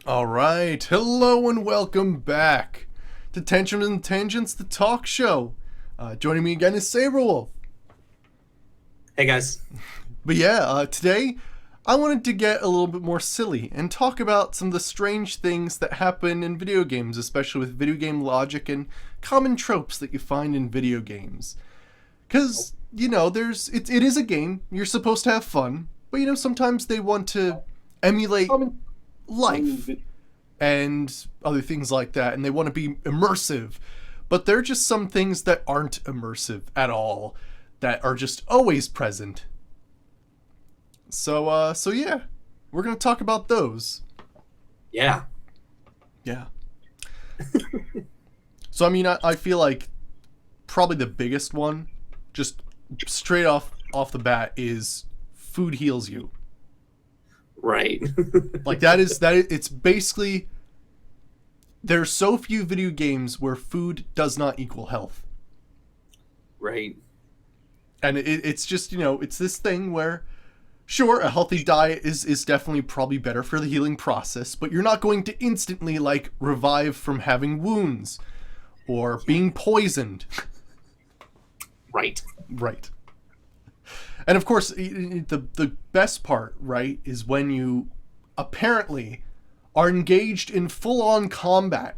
All right, hello and welcome back to Tantrums and Tangents, the talk show. Joining me again is Saberwolf. Hey guys. But yeah, today I wanted to get a little bit more silly and talk about some of the strange things that happen in video games, especially with video game logic and common tropes that you find in video games. Because, it is a game, you're supposed to have fun, but sometimes they want to emulate life and other things like that, and they want to be immersive. But there are just some things that aren't immersive at all, that are just always present. So yeah, we're gonna talk about those. Yeah. Yeah. So I feel like probably the biggest one, just straight off the bat, is food heals you. Right. Like it's basically, there's so few video games where food does not equal health. Right. And it's just, it's this thing where, sure, a healthy diet is definitely probably better for the healing process, but you're not going to instantly, like, revive from having wounds or being poisoned. Right. Right. And of course, the best part, right, is when you apparently are engaged in full-on combat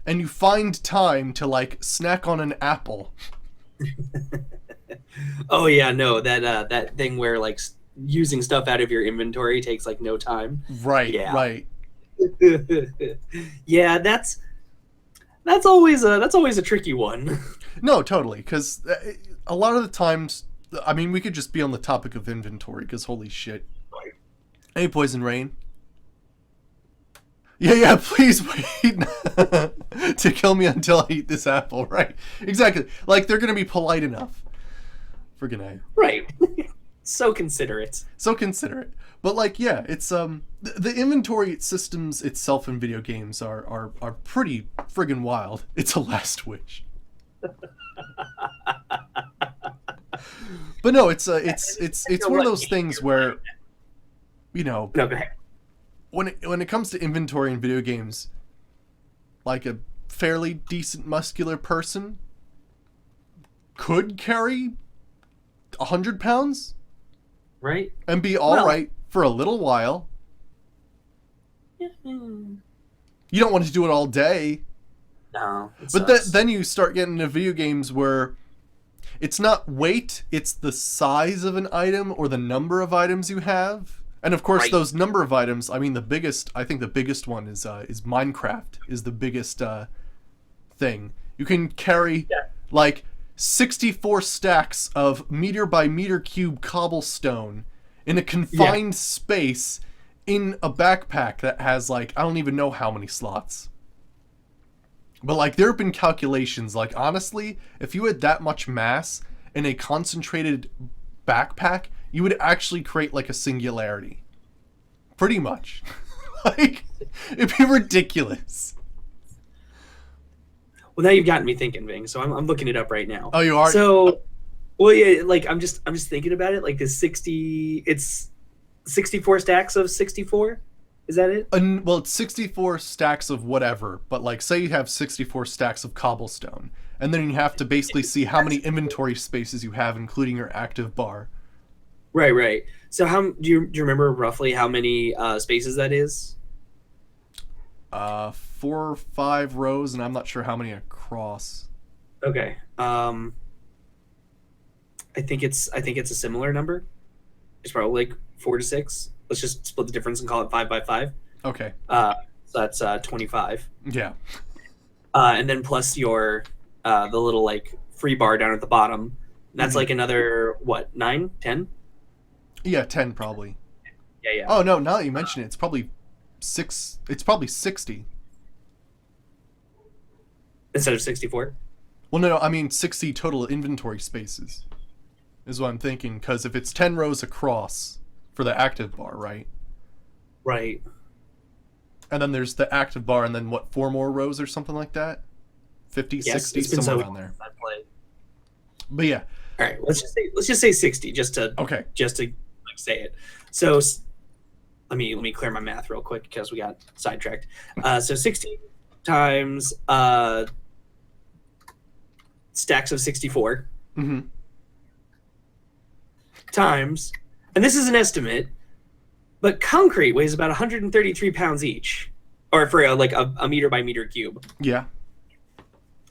and you find time to, like, snack on an apple. Oh yeah, no, that thing where like using stuff out of your inventory takes like no time. Right, Yeah. right. Yeah, that's always a tricky one. No, totally, because a lot of the times, we could just be on the topic of inventory, because holy shit. Right. Hey, Poison Rain. Yeah, please wait to kill me until I eat this apple, right? Exactly. Like, they're going to be polite enough. Friggin' A. Right. So considerate. So considerate. But, like, yeah, it's, the inventory systems itself in video games are pretty friggin' wild. It's a last wish. But no, it's one of those things where, No, go ahead. when it comes to inventory in video games, like a fairly decent muscular person could carry 100 pounds Right? and be all right for a little while. No, You don't want to do it all day. it But sucks. then you start getting into video games where it's not weight, it's the size of an item or the number of items you have. And of course, Right. those number of items, I think the biggest one is Minecraft is the biggest thing. You can carry, Yeah. like, 64 stacks of meter by meter cube cobblestone in a confined space in a backpack that has, like, I don't even know how many slots. But, like, there have been calculations, like, honestly, if you had that much mass in a concentrated backpack, you would actually create, like, a singularity. Pretty much. Like, it'd be ridiculous. Well, now you've gotten me thinking, Ving. So I'm looking it up right now. Oh, you are? So, well, yeah, like I'm just thinking about it. Like it's 64 stacks of 64. Is that it? Well, it's 64 stacks of whatever, but, like, say you have 64 stacks of cobblestone, and then you have to basically see how many inventory spaces you have, including your active bar. Right, right. So how do you remember roughly how many spaces that is? 4 or 5 rows, and I'm not sure how many across. Okay. I think it's a similar number. It's probably like 4 to 6. Let's just split the difference and call it 5 by 5. Okay. So that's 25. Yeah. And then plus your the little like free bar down at the bottom. That's Mhm. like another what, 9, 10? Yeah, 10 probably. Yeah, yeah. Oh, no, now that you mention it, it's probably 6. It's probably 60. Instead of 64. Well, no, I mean 60 total inventory spaces is what I'm thinking, because if it's 10 rows across for the active bar, right? Right. And then there's the active bar, and then what, 4 more rows or something like that? 50, Yes, 60, it's been somewhere so around there. I played. But yeah, All right, let's just say 60 just to okay. like say it. So let me clear my math real quick because we got sidetracked. So 16 times stacks of 64 Mm-hmm. times, and this is an estimate, but concrete weighs about 133 pounds each, or for like a meter by meter cube. Yeah.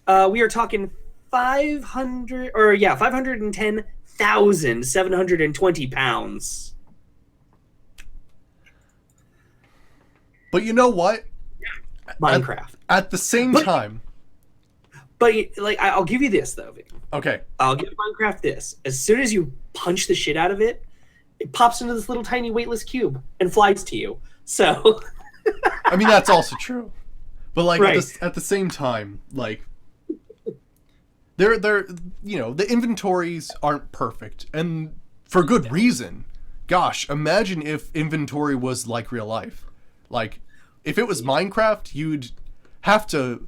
We are talking 510,720 pounds. But you know what? Minecraft. At the same time. But like, I'll give you this though, Vic. Okay. I'll give Minecraft this. As soon as you punch the shit out of it, it pops into this little tiny weightless cube and flies to you. So, I mean, that's also true. But like right. at the same time, like they're the inventories aren't perfect, and for good reason. Gosh, imagine if inventory was like real life. Like if it was Minecraft, you'd have to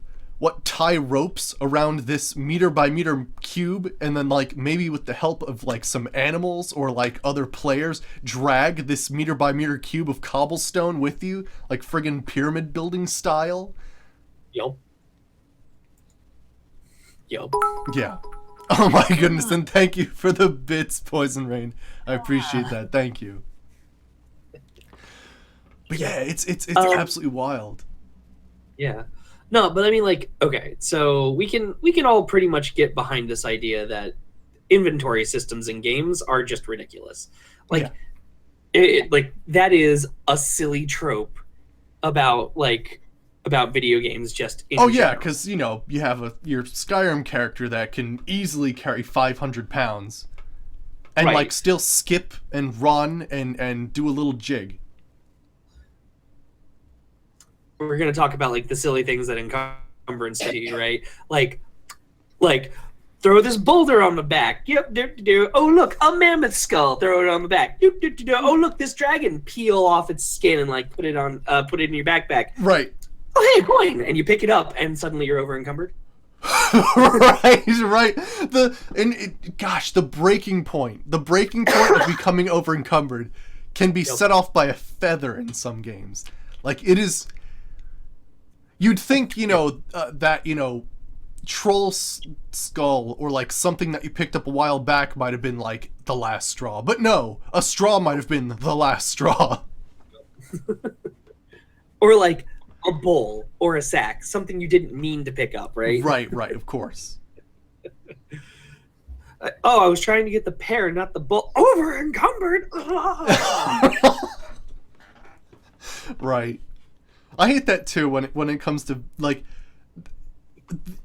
tie ropes around this meter by meter cube, and then like maybe with the help of like some animals or like other players drag this meter by meter cube of cobblestone with you, like friggin' pyramid building style. Yup. Yeah. Oh my goodness, and thank you for the bits, Poison Rain. I appreciate that. Thank you. But yeah, it's absolutely wild. Yeah. No, but I mean, like, okay, so we can all pretty much get behind this idea that inventory systems in games are just ridiculous. Like, like that is a silly trope about video games. Just in oh yeah, general. because you have your Skyrim character that can easily carry 500 pounds, and Right. like still skip and run and do a little jig. We're gonna talk about like the silly things that encumbrance do, right? Like throw this boulder on the back. Yep. Oh look, a mammoth skull. Throw it on the back. Oh look, this dragon. Peel off its skin and like put it in your backpack. Right. Oh hey, coin, and you pick it up, and suddenly you're over encumbered. right. The breaking point of becoming over encumbered can be set off by a feather in some games. Like it is. You'd think, that, troll skull or like something that you picked up a while back might have been like the last straw. But no, a straw might have been the last straw. Or like a bowl or a sack, something you didn't mean to pick up, right? Right, of course. I was trying to get the pear, not the bowl. Over encumbered. Right. I hate that too when it comes to like,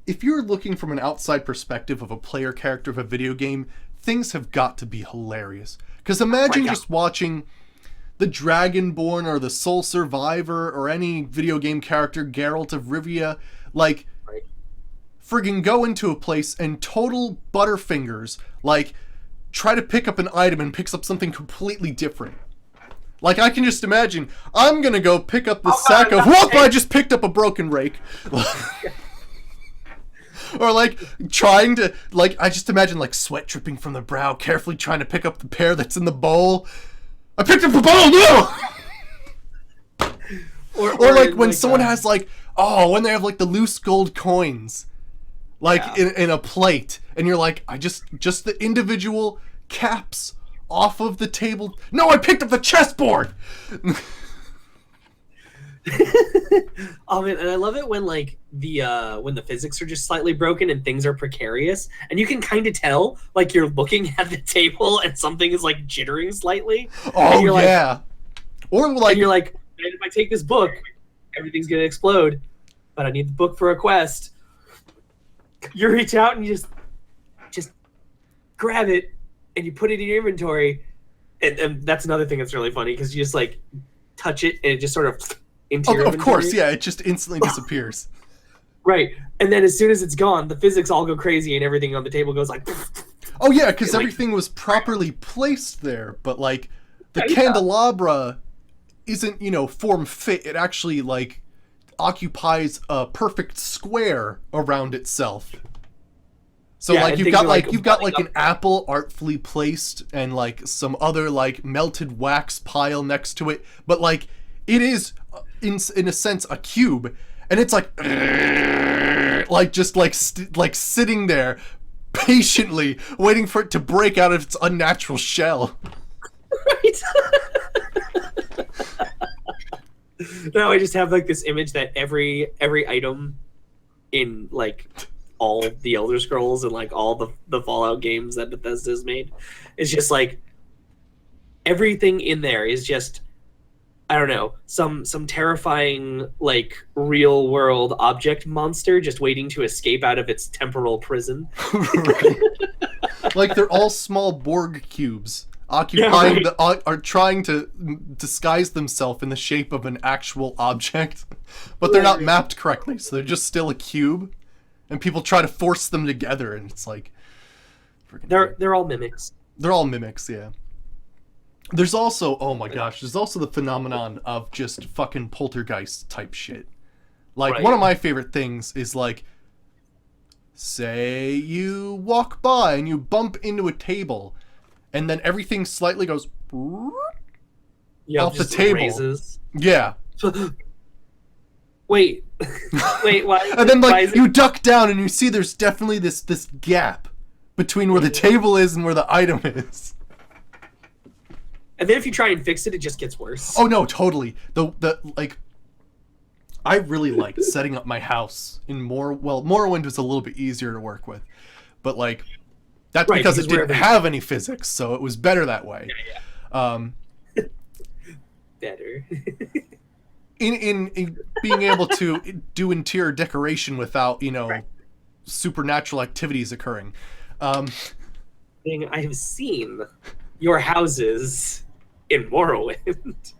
if you're looking from an outside perspective of a player character of a video game, things have got to be hilarious. Because imagine just watching the Dragonborn or the Soul Survivor or any video game character, Geralt of Rivia, like friggin' go into a place and total butterfingers, like try to pick up an item and picks up something completely different. Like, I can just imagine, I'm gonna go pick up this sack of, whoop, I just picked up a broken rake. Or, like, trying to, like, I just imagine, like, sweat dripping from the brow, carefully trying to pick up the pear that's in the bowl. I picked up the bowl, no! Or like, when someone has, like, when they have, like, the loose gold coins, like, in a plate, and you're like, just the individual caps off of the table. No, I picked up the chessboard. Oh man, and I love it when like when the physics are just slightly broken and things are precarious, and you can kind of tell like you're looking at the table and something is like jittering slightly. Oh and you're yeah. Or like, and you're like, if I take this book, everything's gonna explode. But I need the book for a quest. You reach out and you just grab it. And you put it in your inventory, and that's another thing that's really funny because you just like touch it and it just sort of into your inventory. Of course, yeah, it just instantly disappears. Right, and then as soon as it's gone, the physics all go crazy and everything on the table goes like. Oh yeah, because everything was properly placed there, but like the candelabra isn't form fit. It actually like occupies a perfect square around itself. So Yeah, like and you've things got are, like like, you've got bubbling like an up. apple artfully placed and like some other like melted wax pile next to it, but like it is in a sense a cube, and it's like just like like sitting there patiently waiting for it to break out of its unnatural shell. Right? Now I just have like this image that every item in like all the Elder Scrolls and like all the Fallout games that Bethesda's made is just like everything in there is just, I don't know, some terrifying like real world object monster just waiting to escape out of its temporal prison. Right. Like they're all small Borg cubes occupying Yeah, right. are trying to disguise themselves in the shape of an actual object, but they're not Right. mapped correctly, so they're just still a cube, and people try to force them together, and it's like freaking weird. They're all mimics. They're all mimics, yeah. There's also, oh my gosh, there's also the phenomenon of just fucking poltergeist type shit. Like Right. one of my favorite things is like, say you walk by and you bump into a table, and then everything slightly goes Yeah, off the just table. raises. Yeah. Wait, wait, why? And then why like is it- you duck down and you see there's definitely this gap between where the table is and where the item is. And then if you try and fix it, it just gets worse. Oh no, totally. The like I really liked setting up my house in Morrowind was a little bit easier to work with. But like that's Right, because it because didn't have any physics, so it was better that way. Yeah. Better. In being able to do interior decoration without, Right. supernatural activities occurring. Thing I have seen your houses in Morrowind.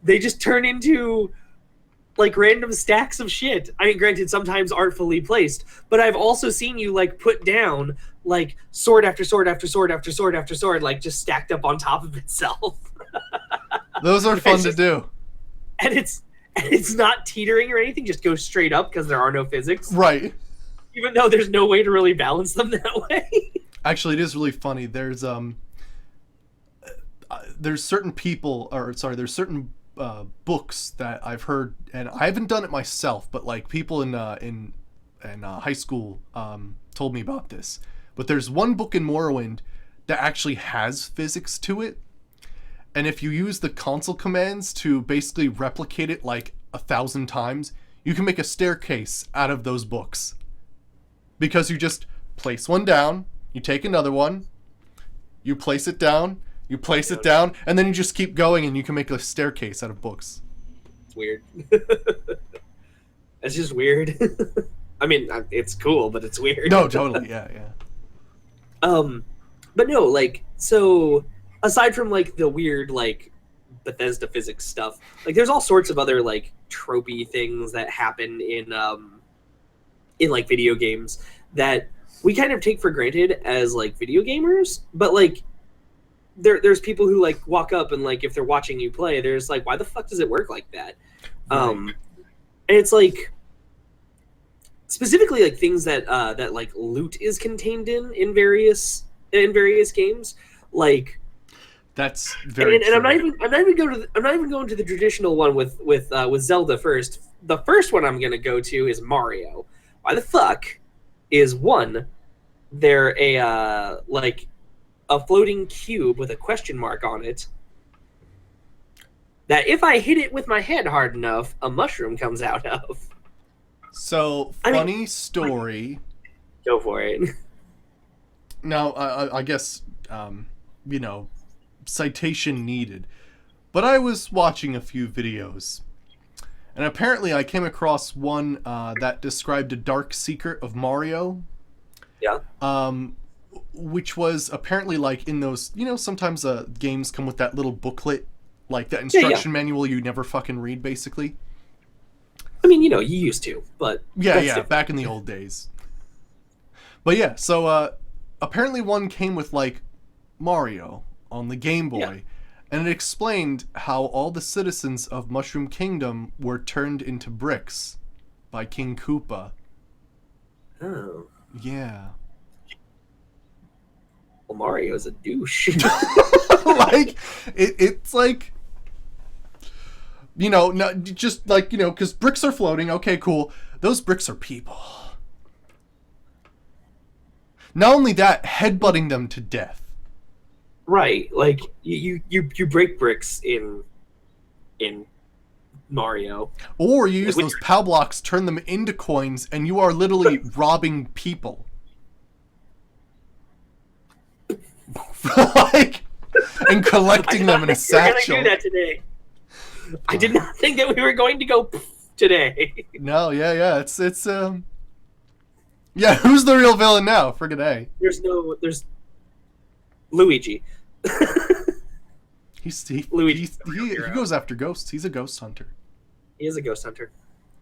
They just turn into like random stacks of shit. I mean, granted, sometimes artfully placed, but I've also seen you like put down like sword after sword after sword after sword after sword, like just stacked up on top of itself. Those are fun It's to just- do. And it's not teetering or anything, just goes straight up because there are no physics. Right. Even though there's no way to really balance them that way. Actually, it is really funny. There's certain people, or sorry, there's certain books that I've heard, and I haven't done it myself, but like people in high school told me about this. But there's one book in Morrowind that actually has physics to it, and if you use the console commands to basically replicate it like 1,000 times, you can make a staircase out of those books. Because you just place one down, you take another one, you place it down, you place it down, and then you just keep going and you can make a staircase out of books. It's weird. It's just weird. I mean, it's cool, but it's weird. No, totally, yeah. But no, like, so aside from like the weird like Bethesda physics stuff, like there's all sorts of other like tropey things that happen in like video games that we kind of take for granted as like video gamers, but like there's people who like walk up and like if they're watching you play, there's like, why the fuck does it work like that? And it's like specifically like things that that like loot is contained in various games, like That's very and I'm true. not even going to the traditional one with Zelda first. The first one I'm gonna go to is Mario. Why the fuck is one there a like a floating cube with a question mark on it that if I hit it with my head hard enough, a mushroom comes out of? So, I mean- funny story. Go for it. Now, I guess, citation needed. But I was watching a few videos, and apparently I came across one that described a dark secret of Mario. Yeah. Which was apparently like in those, sometimes games come with that little booklet, like that instruction manual you never fucking read, basically. I mean, you used to, but Yeah, that's yeah, different. back in the old days. But yeah, so apparently one came with like Mario on the Game Boy, Yeah. and it explained how all the citizens of Mushroom Kingdom were turned into bricks by King Koopa. Oh. Yeah. Well, Mario's a douche. Like, it's like, you know, not just like, you know, because bricks are floating. Okay, cool. Those bricks are people. Not only that, headbutting them to death. Right, like you break bricks in Mario. Or you use Like, those POW blocks, turn them into coins, and you are literally robbing people. Like, and collecting them in a satchel. I did not think we were gonna do that today. I did not think that we were going to go today. No, yeah, it's yeah. Who's the real villain now? Friggin' A. There's Luigi. He goes after ghosts. He's a ghost hunter. He is a ghost hunter.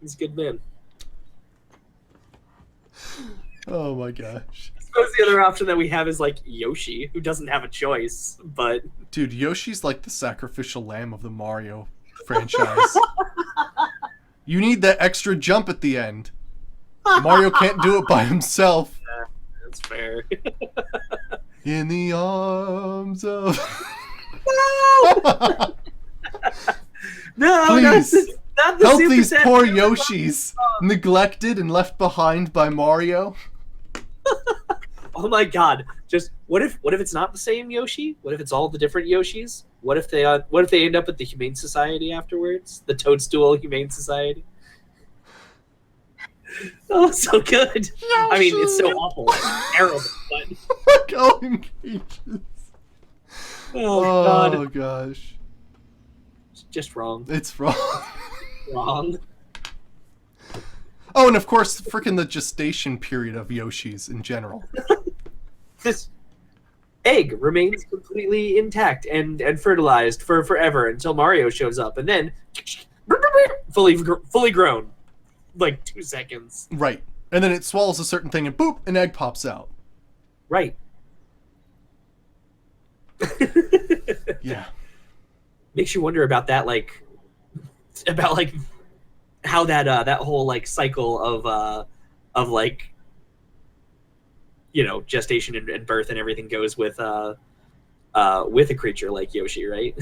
He's a good man. Oh my gosh. I suppose the other option that we have is like Yoshi, who doesn't have a choice, but Dude, Yoshi's like the sacrificial lamb of the Mario franchise. You need that extra jump at the end. Mario can't do it by himself. Yeah, that's fair. In the arms of... No, please, not the help Super these Saiyan poor Mario Yoshis, neglected and left behind by Mario. Oh my god! Just what if it's not the same Yoshi? What if it's all the different Yoshis? What if they end up at the Humane Society afterwards? The Toadstool Humane Society. Oh, so good. Yoshi. I mean, it's so awful, it's terrible, but Going cages. oh god, Oh gosh, it's just wrong. it's wrong. Wrong. Oh, and of course, freaking the gestation period of Yoshis in general. This egg remains completely intact and fertilized for forever until Mario shows up, and then fully grown, like 2 seconds. Right, and then it swallows a certain thing, and boop, an egg pops out. Right. Yeah. Makes you wonder about that, like how that whole like cycle of like, you know, gestation and birth and everything goes with a creature like Yoshi, right?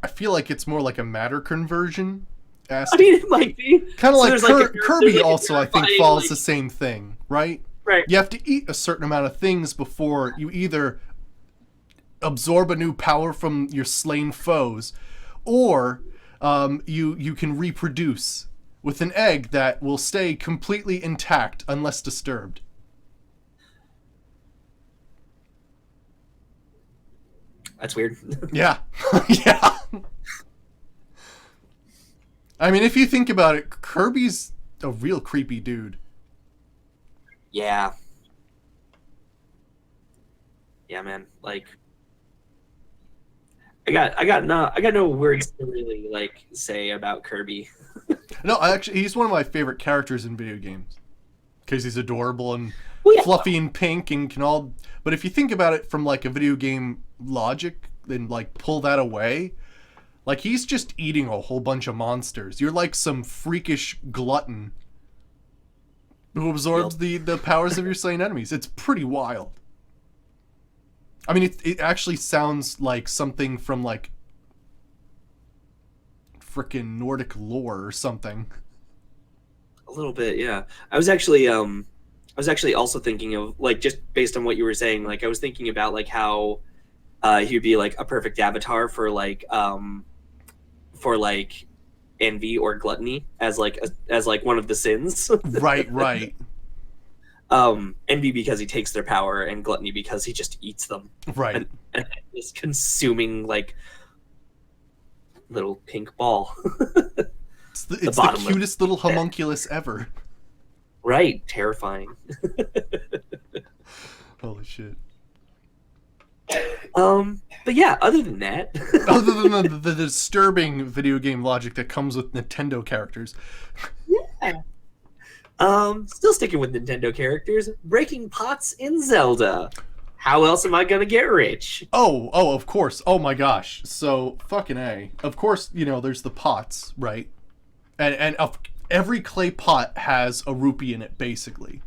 I feel like it's more like a matter conversion. I mean, it might be Kind of So like there's like Kirby there's like also, I think, terrifying, follows like- the same thing, right? right. You have to eat a certain amount of things before you either absorb a new power from your slain foes, or you can reproduce with an egg that will stay completely intact unless disturbed. That's weird. Yeah. Yeah. I mean, if you think about it, Kirby's a real creepy dude. Yeah. Yeah, man. Like, I got no words to really like say about Kirby. No, actually, he's one of my favorite characters in video games because he's adorable and Well, yeah. fluffy and pink and can all. But if you think about it from like a video game logic, then like pull that away, like he's just eating a whole bunch of monsters. You're like some freakish glutton who absorbs the powers of your slain enemies. It's pretty wild. I mean, it actually sounds like something from like frickin' Nordic lore or something. A little bit, yeah. I was actually also thinking of, like, just based on what you were saying, like I was thinking about like how he would be like a perfect avatar for like envy or gluttony as like one of the sins. Right. Envy because he takes their power, and gluttony because he just eats them. Right. And is consuming like little pink ball. It's the cutest little homunculus ever. Right, terrifying. Holy shit. But yeah, other than that, Other than the disturbing video game logic that comes with Nintendo characters. yeah. Still sticking with Nintendo characters, breaking pots in Zelda. How else am I gonna get rich? Oh, of course. Oh my gosh. So fucking A. Of course, you know, there's the pots, right? And every clay pot has a rupee in it, basically.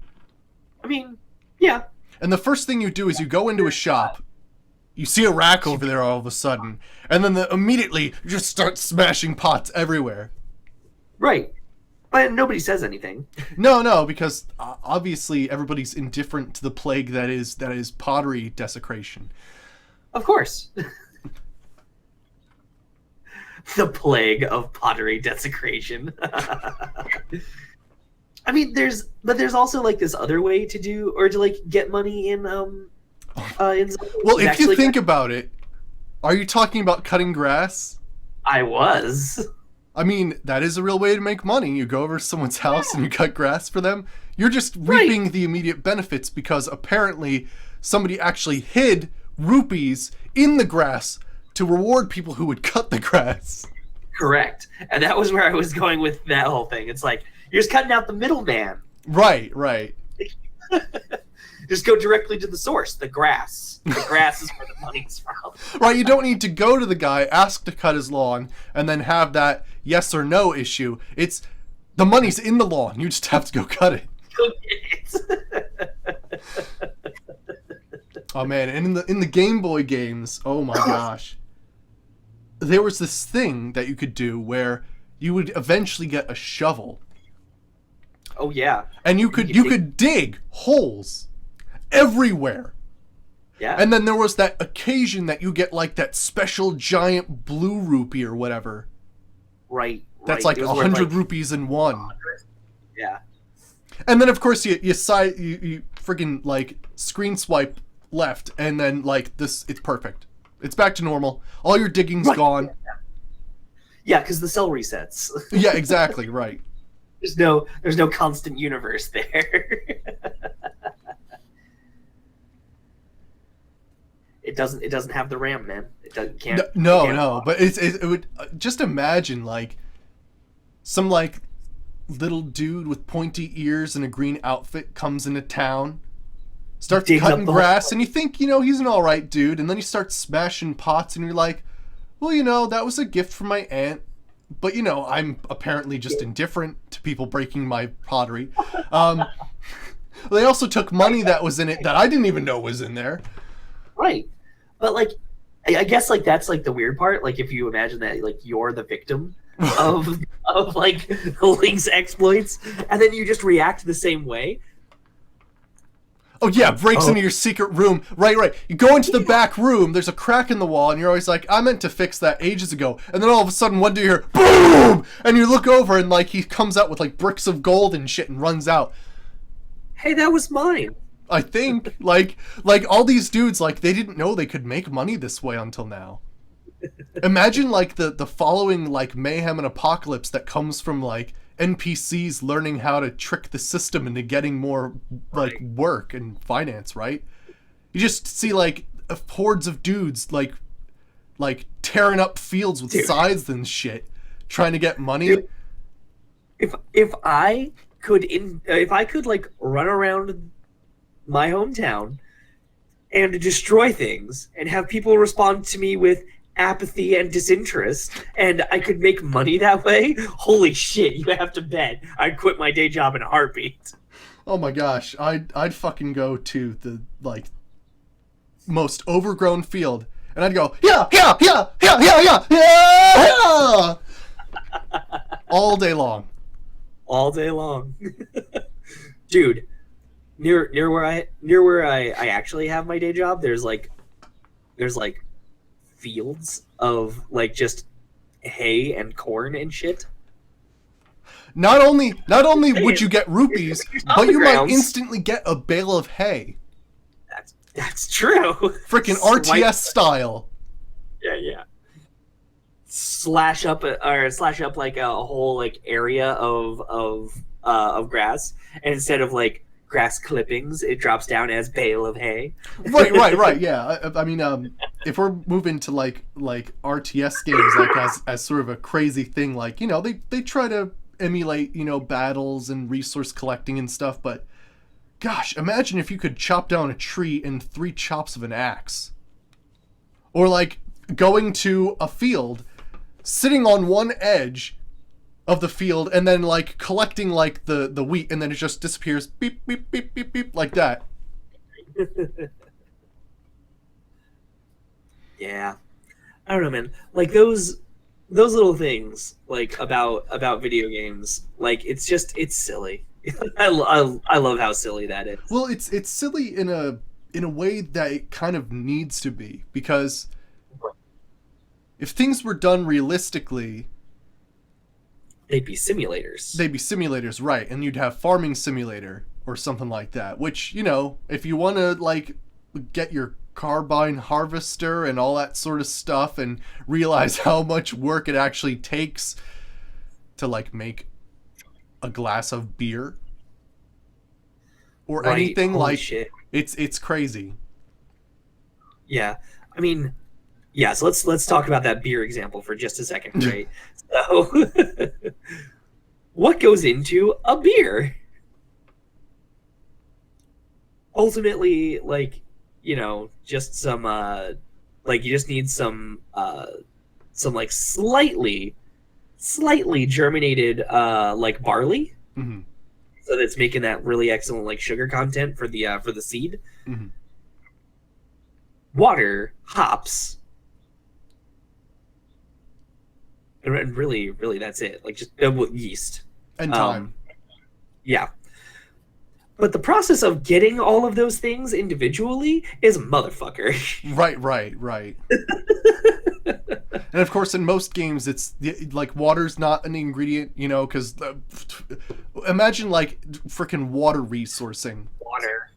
I mean, yeah. And the first thing you do is you go into a shop, you see a rack over there all of a sudden, and then immediately you just start smashing pots everywhere. Right. But nobody says anything. No, because obviously everybody's indifferent to the plague that is pottery desecration. Of course. The plague of pottery desecration. I mean, there's also like this other way to do or to like get money in well, if you think about it, are you talking about cutting grass? I was. I mean, that is a real way to make money. You go over to someone's house and you cut grass for them. You're just reaping the immediate benefits because apparently somebody actually hid rupees in the grass to reward people who would cut the grass. Correct. And that was where I was going with that whole thing. It's like, you're just cutting out the middleman. Right. Just go directly to the source, the grass. The grass is where the money's from. Right, you don't need to go to the guy, ask to cut his lawn, and then have that yes or no issue. It's the money's in the lawn. You just have to go cut it. Go get it. Oh man, and in the Game Boy games, oh my gosh. There was this thing that you could do where you would eventually get a shovel. Oh yeah. And you could dig holes everywhere. Yeah. And then there was that occasion that you get like that special giant blue rupee or whatever. Right. That's like 100 rupees in one. Yeah. And then of course you friggin' like screen swipe left and then like this, it's perfect. It's back to normal. All your digging's gone. Yeah, because the cell resets. Yeah, exactly, right. There's no constant universe there. It doesn't have the RAM, man. No. But it would just imagine like some like little dude with pointy ears and a green outfit comes into town, starts cutting grass, and you think he's an all right dude, and then he starts smashing pots, and you're like, well, that was a gift from my aunt. But I'm apparently just indifferent to people breaking my pottery. They also took money that was in it that I didn't even know was in there. Right, but like, I guess like that's like the weird part. Like if you imagine that like you're the victim of like Link's exploits, and then you just react the same way. Oh yeah, breaks into your secret room. Right. You go into the back room, there's a crack in the wall, and you're always like, I meant to fix that ages ago. And then all of a sudden one day you hear, boom! And you look over and like he comes out with like bricks of gold and shit and runs out. Hey, that was mine. I think. like all these dudes, like they didn't know they could make money this way until now. Imagine like the following like mayhem and apocalypse that comes from like NPCs learning how to trick the system into getting more like work and finance, right? You just see like hordes of dudes like tearing up fields with scythes and shit, trying to get money. Dude, if I could like run around my hometown and destroy things and have people respond to me with apathy and disinterest, and I could make money that way, holy shit, you have to bet I'd quit my day job in a heartbeat. Oh my gosh, I'd fucking go to the like most overgrown field and I'd go yeah all day long. Dude, near where I actually have my day job, there's like fields of like just hay and corn and shit. Not only would you get rupees, but you might instantly get a bale of hay. That's true. Freaking RTS style. Yeah. Slash up like a whole like area of grass, and instead of like grass clippings, it drops down as bale of hay. Right. Yeah, I mean, if we're moving to like RTS games, like as sort of a crazy thing, like they try to emulate battles and resource collecting and stuff, but gosh, imagine if you could chop down a tree in 3 chops of an axe, or like going to a field, sitting on one edge, of the field, and then like collecting like the wheat, and then it just disappears, beep beep beep beep beep, like that. Yeah, I don't know, man. Like those little things, like about video games, like it's silly. I love how silly that is. Well, it's silly in a way that it kind of needs to be, because if things were done realistically, They'd be simulators. they'd be simulators, right? And you'd have farming simulator or something like that. Which, you know, if you want to like get your carbine harvester and all that sort of stuff, and realize how much work it actually takes to like make a glass of beer or Right. anything, Holy like shit. it's crazy. Yeah. I mean, yeah, so let's talk about that beer example for just a second, right? So what goes into a beer? Ultimately, like, you know, just some like you just need some like slightly germinated like barley. Hmm. So that's making that really excellent like sugar content for the seed. Hmm. Water, hops, and really that's it. Like just yeast And time. Yeah, but the process of getting all of those things individually is a motherfucker. Right. And of course, in most games, it's like water's not an ingredient, you know, because imagine like freaking water resourcing. Water.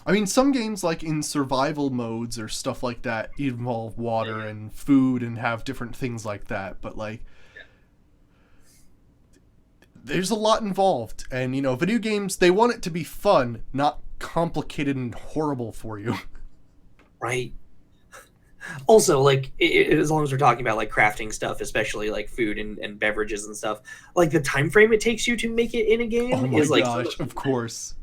I mean, some games like in survival modes or stuff like that involve water and food and have different things like that, but like there's a lot involved, and you know, video games, they want it to be fun, not complicated and horrible for you. Right. Also, like as long as we're talking about like crafting stuff, especially like food and beverages and stuff, like the time frame it takes you to make it in a game Oh my is like gosh, of course.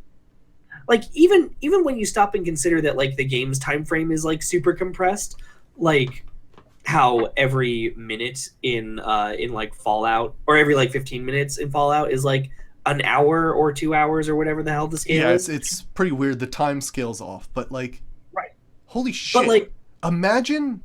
like even when you stop and consider that like the game's time frame is like super compressed, like how every minute in like Fallout, or every like 15 minutes in Fallout is like an hour or 2 hours or whatever the hell the scale Yeah, is. it's pretty weird. The time scale's off, but like, Right. holy shit! But like, Imagine,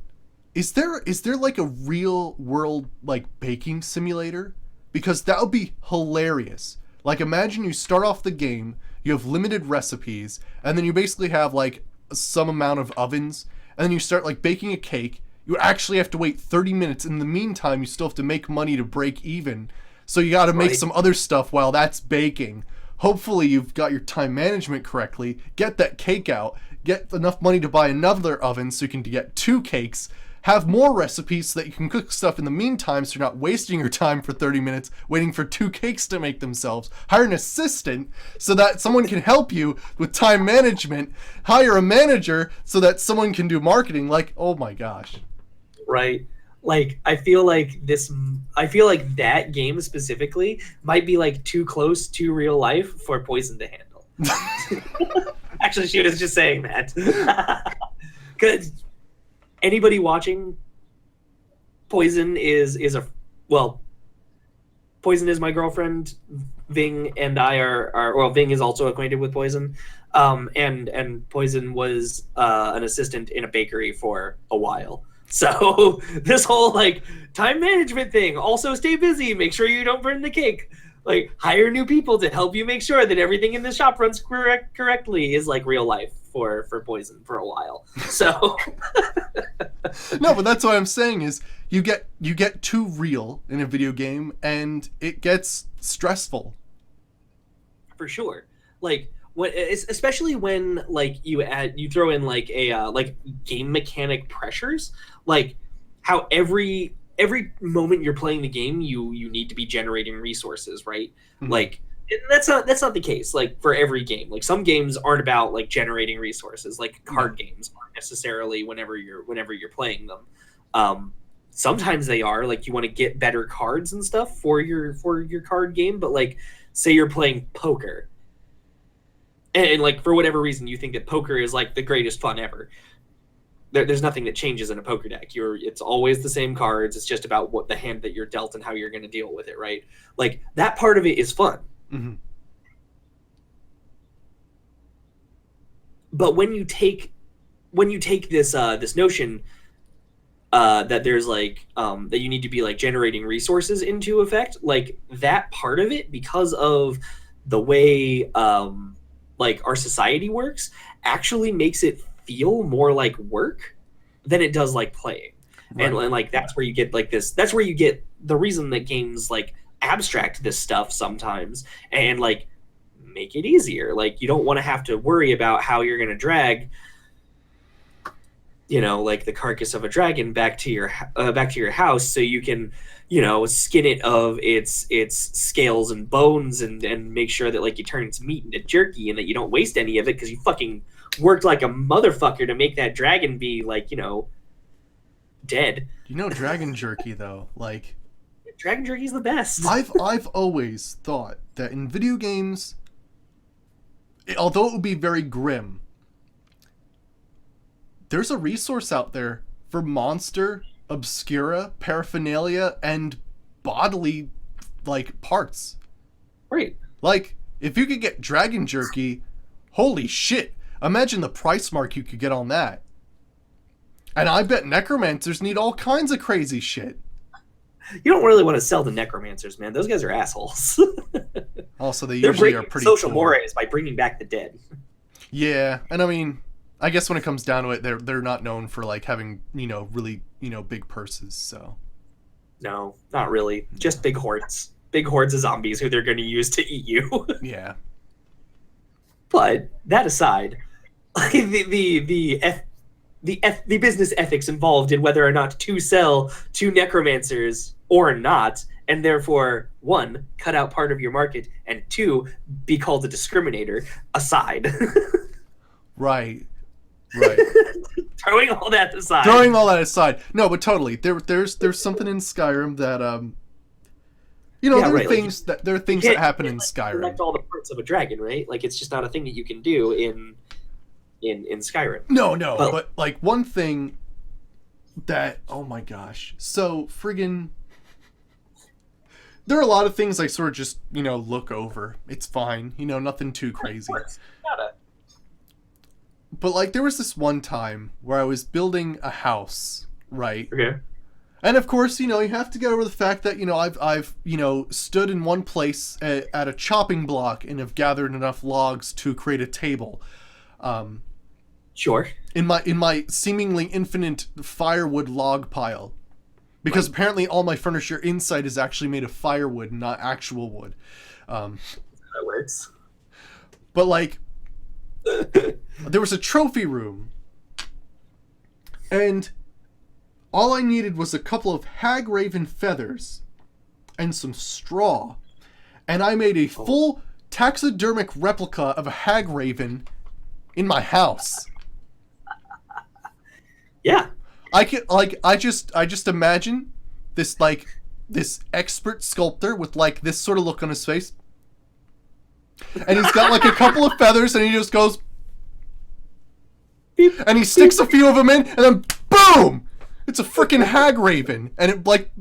is there like a real world like baking simulator? Because that would be hilarious. Like, imagine you start off the game, you have limited recipes, and then you basically have like some amount of ovens, and then you start like baking a cake. You actually have to wait 30 minutes. In the meantime, you still have to make money to break even. So you got to make Right. some other stuff while that's baking. Hopefully you've got your time management correctly. Get that cake out. Get enough money to buy another oven so you can get 2 cakes. Have more recipes so that you can cook stuff in the meantime, so you're not wasting your time for 30 minutes waiting for 2 cakes to make themselves. Hire an assistant so that someone can help you with time management. Hire a manager so that someone can do marketing. Like, oh my gosh. right, like I feel like that game specifically might be like too close to real life for Poison to handle. Actually, she was just saying that. Because anybody watching, Poison is a well, Poison is my girlfriend. Ving and I are well, Ving is also acquainted with Poison. And Poison was an assistant in a bakery for a while. So this whole like time management thing, also stay busy, make sure you don't burn the cake, like hire new people to help you make sure that everything in the shop runs correctly, is like real life for Poison for a while. So No, but that's what I'm saying is you get too real in a video game and it gets stressful. for sure, like when, especially when like you throw in like a like game mechanic pressures, like how every moment you're playing the game you need to be generating resources, right? Mhm. Like that's not the case like for every game. Like some games aren't about like generating resources, like card games aren't necessarily whenever you're playing them. Sometimes they are, like you want to get better cards and stuff for your card game, but like say you're playing poker, and like for whatever reason you think that poker is like the greatest fun ever, there's nothing that changes in a poker deck. It's always the same cards. It's just about what the hand that you're dealt and how you're going to deal with it, right? Like that part of it is fun. Mm-hmm. But when you take this this notion that there's like that you need to be like generating resources into effect, like that part of it, because of the way like our society works, actually makes it feel more like work than it does like playing. Right. And like that's where you get like this, that's where you get the reason that games like abstract this stuff sometimes and like make it easier. Like you don't want to have to worry about how you're going to drag, you know, like the carcass of a dragon back to your house so you can, you know, skin it of its scales and bones and make sure that like you turn its meat into jerky and that you don't waste any of it because you fucking worked like a motherfucker to make that dragon be like, you know, dead. You know, dragon jerky though, like dragon jerky's the best. I've always thought that in video games, although it would be very grim, there's a resource out there for monster, obscura, paraphernalia, and bodily like parts. Right. Like if you could get dragon jerky, holy shit. Imagine the price mark you could get on that. And I bet necromancers need all kinds of crazy shit. You don't really want to sell to necromancers, man. Those guys are assholes. Also, they usually are pretty social cool. mores by bringing back the dead. Yeah, and I mean, I guess when it comes down to it, they're not known for like having, you know, really, you know, big purses. So no, not really. Just big hordes. Big hordes of zombies who they're going to use to eat you. Yeah. But that aside, the business ethics involved in whether or not to sell to necromancers or not, and therefore, one, cut out part of your market, and two, be called a discriminator, aside. Right. Throwing all that aside. No, but totally. There's something in Skyrim that you know, there are things that happen in Skyrim. Collect all the parts of a dragon, right? Like it's just not a thing that you can do in Skyrim. No, but like one thing that, oh my gosh, so friggin', there are a lot of things I sort of just, you know, look over. It's fine, you know, nothing too crazy. But like there was this one time where I was building a house, right? Okay. And of course, you know, you have to get over the fact that, you know, I've you know, stood in one place at a chopping block and have gathered enough logs to create a table. Sure. In my seemingly infinite firewood log pile. Because apparently all my furniture inside is actually made of firewood, not actual wood. That works. But like, there was a trophy room. And all I needed was a couple of hag raven feathers and some straw. And I made a full taxidermic replica of a hag raven in my house. Yeah. I just imagine this expert sculptor with like this sort of look on his face. And he's got like a couple of feathers and he just goes beep, and he sticks a few of them in and then boom! It's a freaking hag raven. And it like,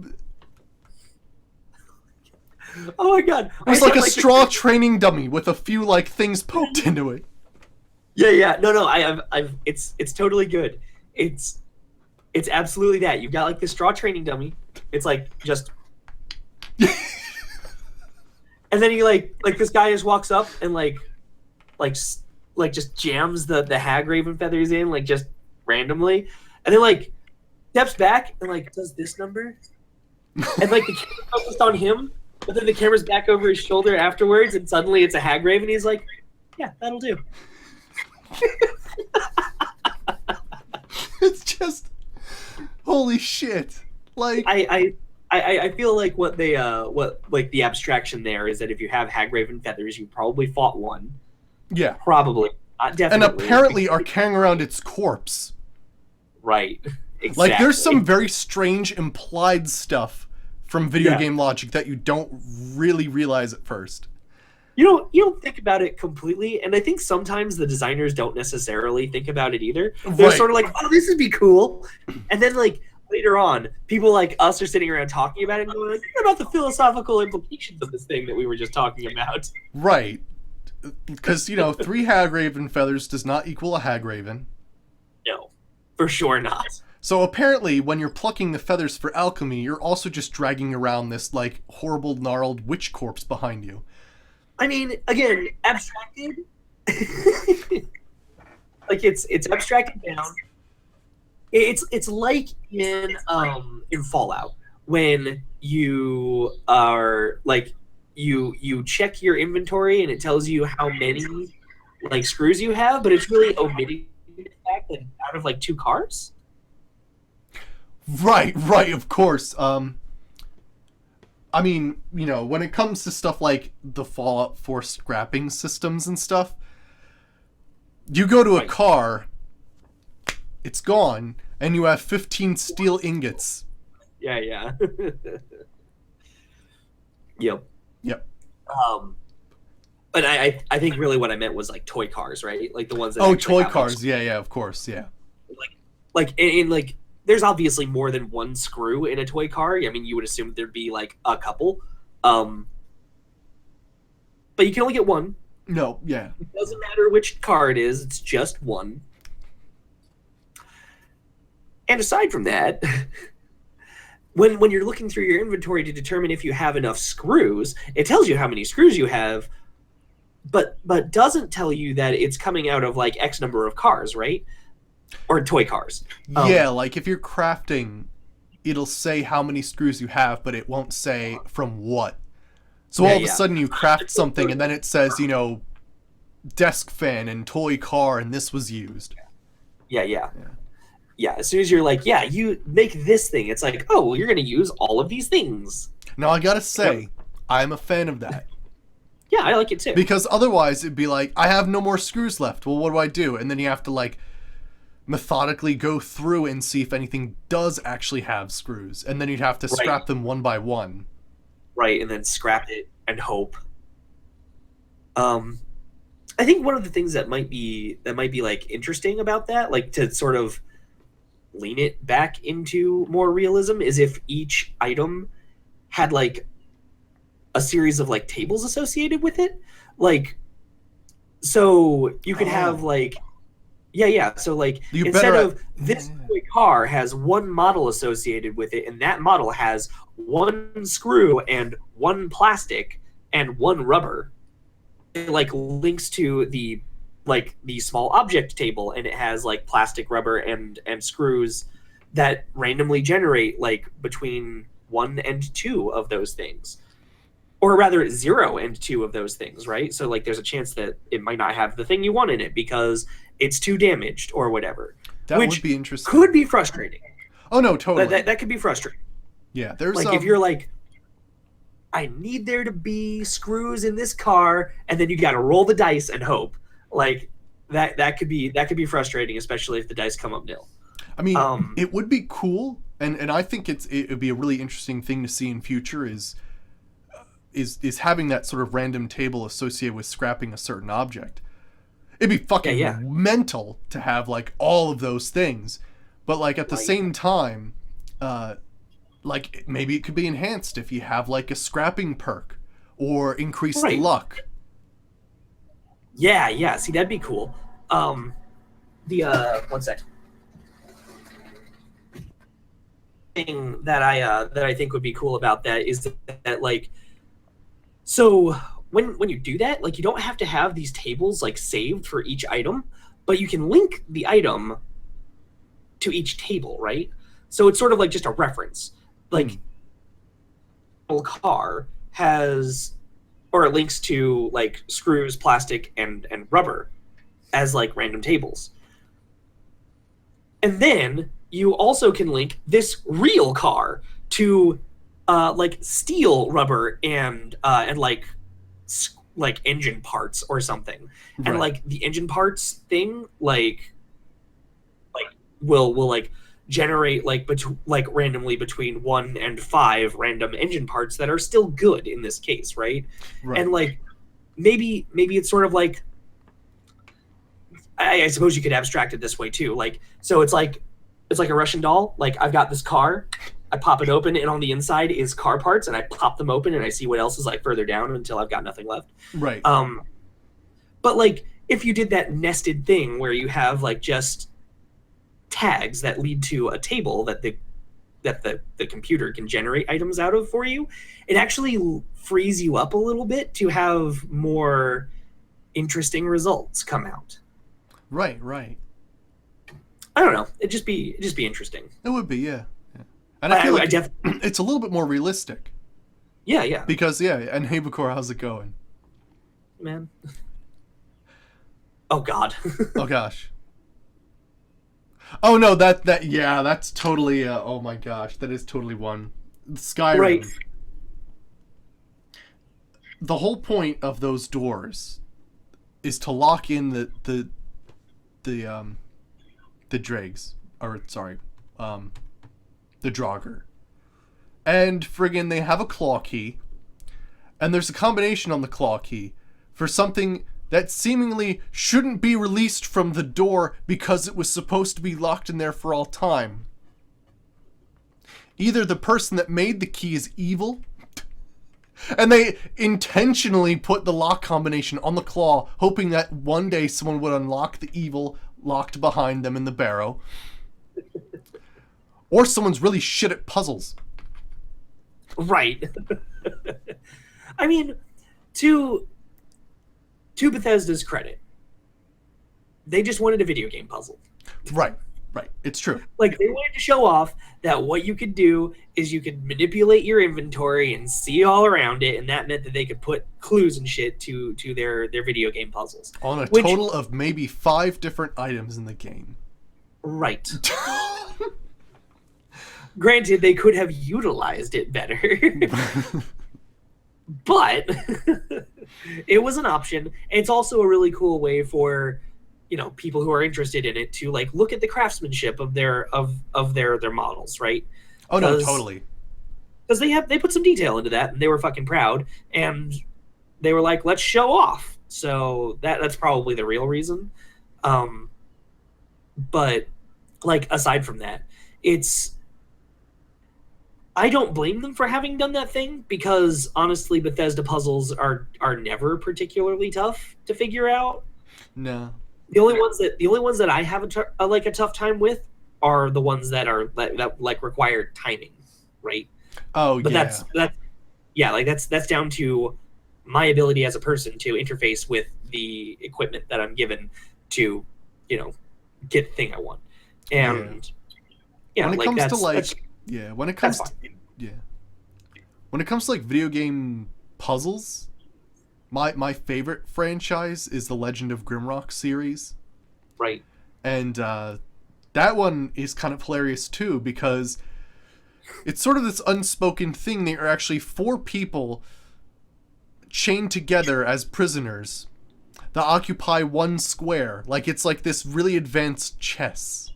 oh my god. It was like a straw training dummy with a few like things poked into it. Yeah. No, it's totally good. It's absolutely that. You've got like this straw training dummy. It's like just and then he like this guy just walks up and like just jams the hag raven feathers in like just randomly. And then like steps back and like does this number. And like the camera's focused on him, but then the camera's back over his shoulder afterwards and suddenly it's a hag raven. He's like, yeah, that'll do. It's just holy shit. Like I feel like what the abstraction there is that if you have hag raven feathers, you probably fought one. Yeah. Probably. Not definitely. And apparently are carrying around its corpse. Right. Exactly. Like there's some very strange implied stuff from video game logic that you don't really realize at first. you don't think about it completely, and I think sometimes the designers don't necessarily think about it either. They're Right. sort of like, oh, this would be cool, and then like later on, people like us are sitting around talking about it and going like, what about the philosophical implications of this thing that we were just talking about? Right. Because, 3 Hagraven feathers does not equal a Hagraven. No, for sure not. So apparently, when you're plucking the feathers for alchemy, you're also just dragging around this, like, horrible, gnarled witch corpse behind you. I mean, again, abstracted. Like it's abstracted down. It's like in Fallout when you are like you check your inventory and it tells you how many like screws you have, but it's really omitting the fact that out of like 2 cars. Right, of course. I mean, when it comes to stuff like the Fallout 4 scrapping systems and stuff, you go to a car, it's gone, and you have 15 steel ingots. Yeah. Yep. But I think really what I meant was like toy cars, right? Like the ones that toy cars. Like, yeah, of course, yeah. Like there's obviously more than one screw in a toy car. I mean, you would assume there'd be like a couple. But you can only get one. No, yeah. It doesn't matter which car it is, it's just one. And aside from that, when you're looking through your inventory to determine if you have enough screws, it tells you how many screws you have, but doesn't tell you that it's coming out of like X number of cars, right? Or toy cars. Yeah, like if you're crafting, it'll say how many screws you have, but it won't say from what. So all of a sudden you craft something and then it says, desk fan and toy car and this was used. Yeah, as soon as you're like, you make this thing, it's like, oh, well, you're going to use all of these things. Now, I gotta say, I'm a fan of that. Yeah, I like it too. Because otherwise it'd be like, I have no more screws left. Well, what do I do? And then you have to, like, methodically go through and see if anything does actually have screws. And then you'd have to scrap them one by one. Right, and then scrap it and hope. I think one of the things that might be like interesting about that, like to sort of lean it back into more realism, is if each item had like a series of like tables associated with it. Like, so you could have like, so like instead of this toy car has one model associated with it, and that model has one screw and one plastic and one rubber. It like links to the small object table, and it has like plastic, rubber, and screws that randomly generate like between 1 and 2 of those things, or rather 0 and 2 of those things, right? So like there's a chance that it might not have the thing you want in it because it's too damaged or whatever. That would be interesting. Could be frustrating. Oh no, totally. That could be frustrating. Yeah, there's like if you're like, I need there to be screws in this car, and then you got to roll the dice and hope. Like that could be frustrating, especially if the dice come up nil. I mean, it would be cool, and I think it would be a really interesting thing to see in future is having that sort of random table associated with scrapping a certain object. It'd be fucking mental to have like all of those things, but like at the same time, like maybe it could be enhanced if you have like a scrapping perk or increased luck. Yeah. See, that'd be cool. One sec. Thing that I think would be cool about that is that like, so when you do that, like you don't have to have these tables like saved for each item, but you can link the item to each table, right? So it's sort of like just a reference. Like car has, or it links to like screws, plastic, and rubber as like random tables. And then you also can link this real car to like steel, rubber, and like engine parts or something. Right. And like the engine parts thing like will like generate like randomly between 1 and 5 random engine parts that are still good in this case, right? And like maybe it's sort of like, I suppose you could abstract it this way too. Like, so it's like a Russian doll. Like, I've got this car, I pop it open, and on the inside is car parts, and I pop them open, and I see what else is like further down until I've got nothing left. Right. But like, if you did that nested thing where you have like just tags that lead to a table that the computer can generate items out of for you, it actually frees you up a little bit to have more interesting results come out. Right. Right. I don't know. It'd just be interesting. It would be, yeah. And I feel like I it's a little bit more realistic. Yeah. Because, yeah, and hey, Bakor, how's it going? Man. Oh, God. Oh, gosh. Oh, no, that's totally, oh my gosh, that is totally one. Skyrim. Right. The whole point of those doors is to lock in the dregs. Or, sorry, the Draugr. And friggin' they have a claw key, and there's a combination on the claw key for something that seemingly shouldn't be released from the door because it was supposed to be locked in there for all time. Either the person that made the key is evil, and they intentionally put the lock combination on the claw, hoping that one day someone would unlock the evil locked behind them in the barrow, or someone's really shit at puzzles. Right. I mean, to Bethesda's credit, they just wanted a video game puzzle. Right. It's true. Like, they wanted to show off that what you could do is you could manipulate your inventory and see all around it, and that meant that they could put clues and shit to their video game puzzles. On a total of maybe 5 different items in the game. Right. Granted, they could have utilized it better. But it was an option. It's also a really cool way for, people who are interested in it to like look at the craftsmanship of their models, right? Oh no, totally. Because they put some detail into that, and they were fucking proud, and they were like, let's show off. So that's probably the real reason. But like, aside from that, I don't blame them for having done that thing, because honestly, Bethesda puzzles are never particularly tough to figure out. No. The only ones that I have a tough time with are the ones that require timing, right? Oh, but yeah. That's down to my ability as a person to interface with the equipment that I'm given to, get the thing I want. And when it comes to like video game puzzles, my favorite franchise is the Legend of Grimrock series. Right. And that one is kind of hilarious too, because it's sort of this unspoken thing. There are actually 4 people chained together as prisoners that occupy one square. Like, it's like this really advanced chess.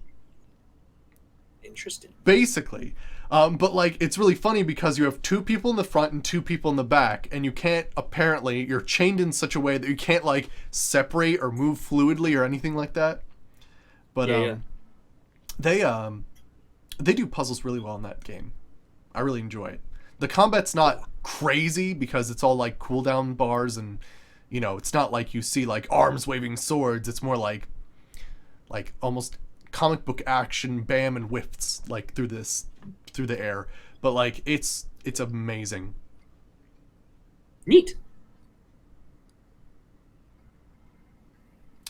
Interesting. Basically. But like, it's really funny because you have 2 people in the front and 2 people in the back, and you can't, apparently, you're chained in such a way that you can't like separate or move fluidly or anything like that. But they do puzzles really well in that game. I really enjoy it. The combat's not crazy because it's all like cooldown bars, and it's not like you see like arms waving swords. It's more like almost comic book action, bam and whiffs like through the air. But like, it's amazing. Neat.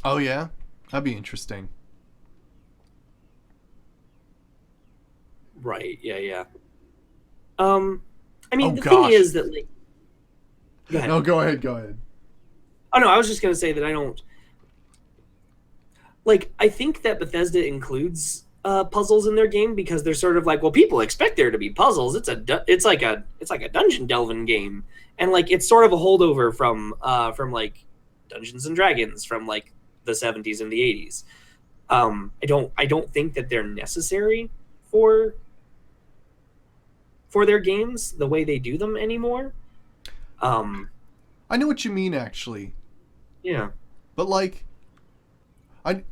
Oh yeah, that'd be interesting. Right. Yeah. I mean, gosh. thing is that like. Go ahead. No, go ahead. Oh no, I was just gonna say that I don't. Like, I think that Bethesda includes puzzles in their game because they're sort of like, well, people expect there to be puzzles. It's like a dungeon delving game, and like, it's sort of a holdover from like Dungeons and Dragons from like the 70s and the 80s. I don't think that they're necessary for their games the way they do them anymore. I know what you mean, actually. Yeah. But like, I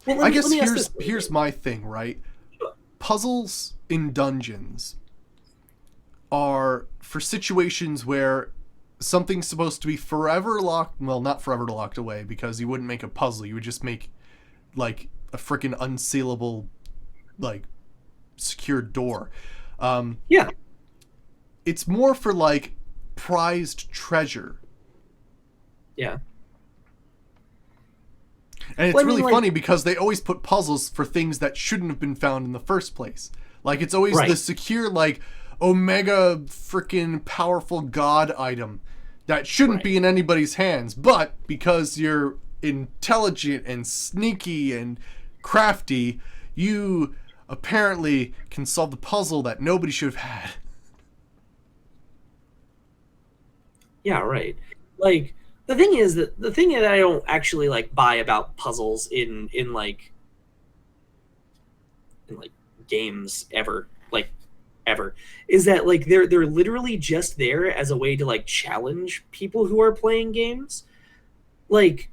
Well, I guess let me ask this. here's my thing, right? Puzzles in dungeons are for situations where something's supposed to be forever locked. Well, not forever locked away, because you wouldn't make a puzzle. You would just make like a freaking unsealable, like, secured door. Yeah. It's more for like prized treasure. Yeah. And it's Well, I mean, really like, funny because they always put puzzles for things that shouldn't have been found in the first place. Like, it's always Right. the secure, like, omega freaking powerful god item that shouldn't Right. be in anybody's hands. But because you're intelligent and sneaky and crafty, you apparently can solve the puzzle that nobody should have had. Yeah, right. Like the thing is that the thing that I don't actually like buy about puzzles in games ever is that like they're literally just there as a way to like challenge people who are playing games. Like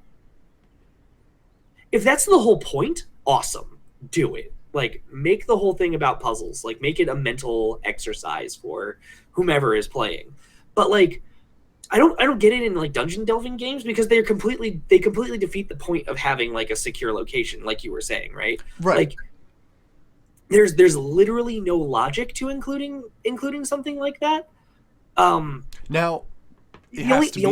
if that's the whole point, awesome. Do it. Like make the whole thing about puzzles. Like make it a mental exercise for whomever is playing. But like I don't get it in like dungeon delving games because they completely defeat the point of having like a secure location, like you were saying, right? Right. Like there's literally no logic to including something like that. Now, it The has only to the be...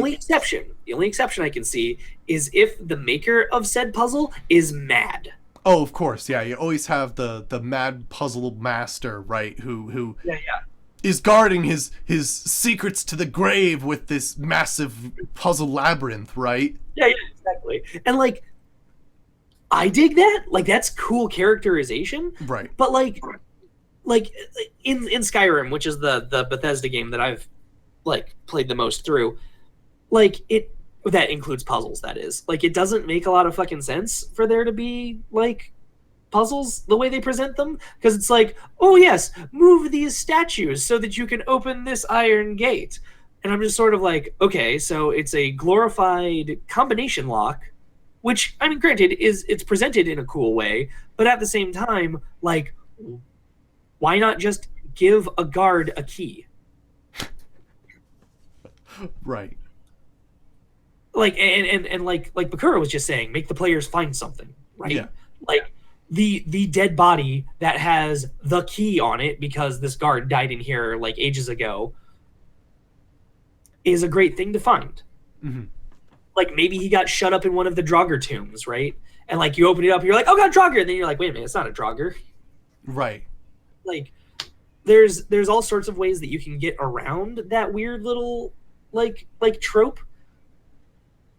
only exception I can see is if the maker of said puzzle is mad. Oh, of course, yeah. You always have the mad puzzle master, right? Who Yeah, is guarding his secrets to the grave with this massive puzzle labyrinth, right? yeah, exactly. And like I dig that. Like that's cool characterization. Right. But like in Skyrim, which is the Bethesda game that I've like played the most through, like it that includes puzzles, that is. Like it doesn't make a lot of fucking sense for there to be like puzzles the way they present them, because it's like, oh yes, move these statues so that you can open this iron gate. And I'm just sort of like, okay, so it's a glorified combination lock, which I mean, granted, it's presented in a cool way, but at the same time, like, why not just give a guard a key? Right. Like, and like Bakura was just saying, make the players find something, right? Yeah. Like the dead body that has the key on it because this guard died in here like ages ago is a great thing to find. Mm-hmm. Like maybe he got shut up in one of the Draugr tombs, right? And like you open it up, you're like, oh god, Draugr, and then you're like, wait a minute, it's not a Draugr. Right. Like there's all sorts of ways that you can get around that weird little like trope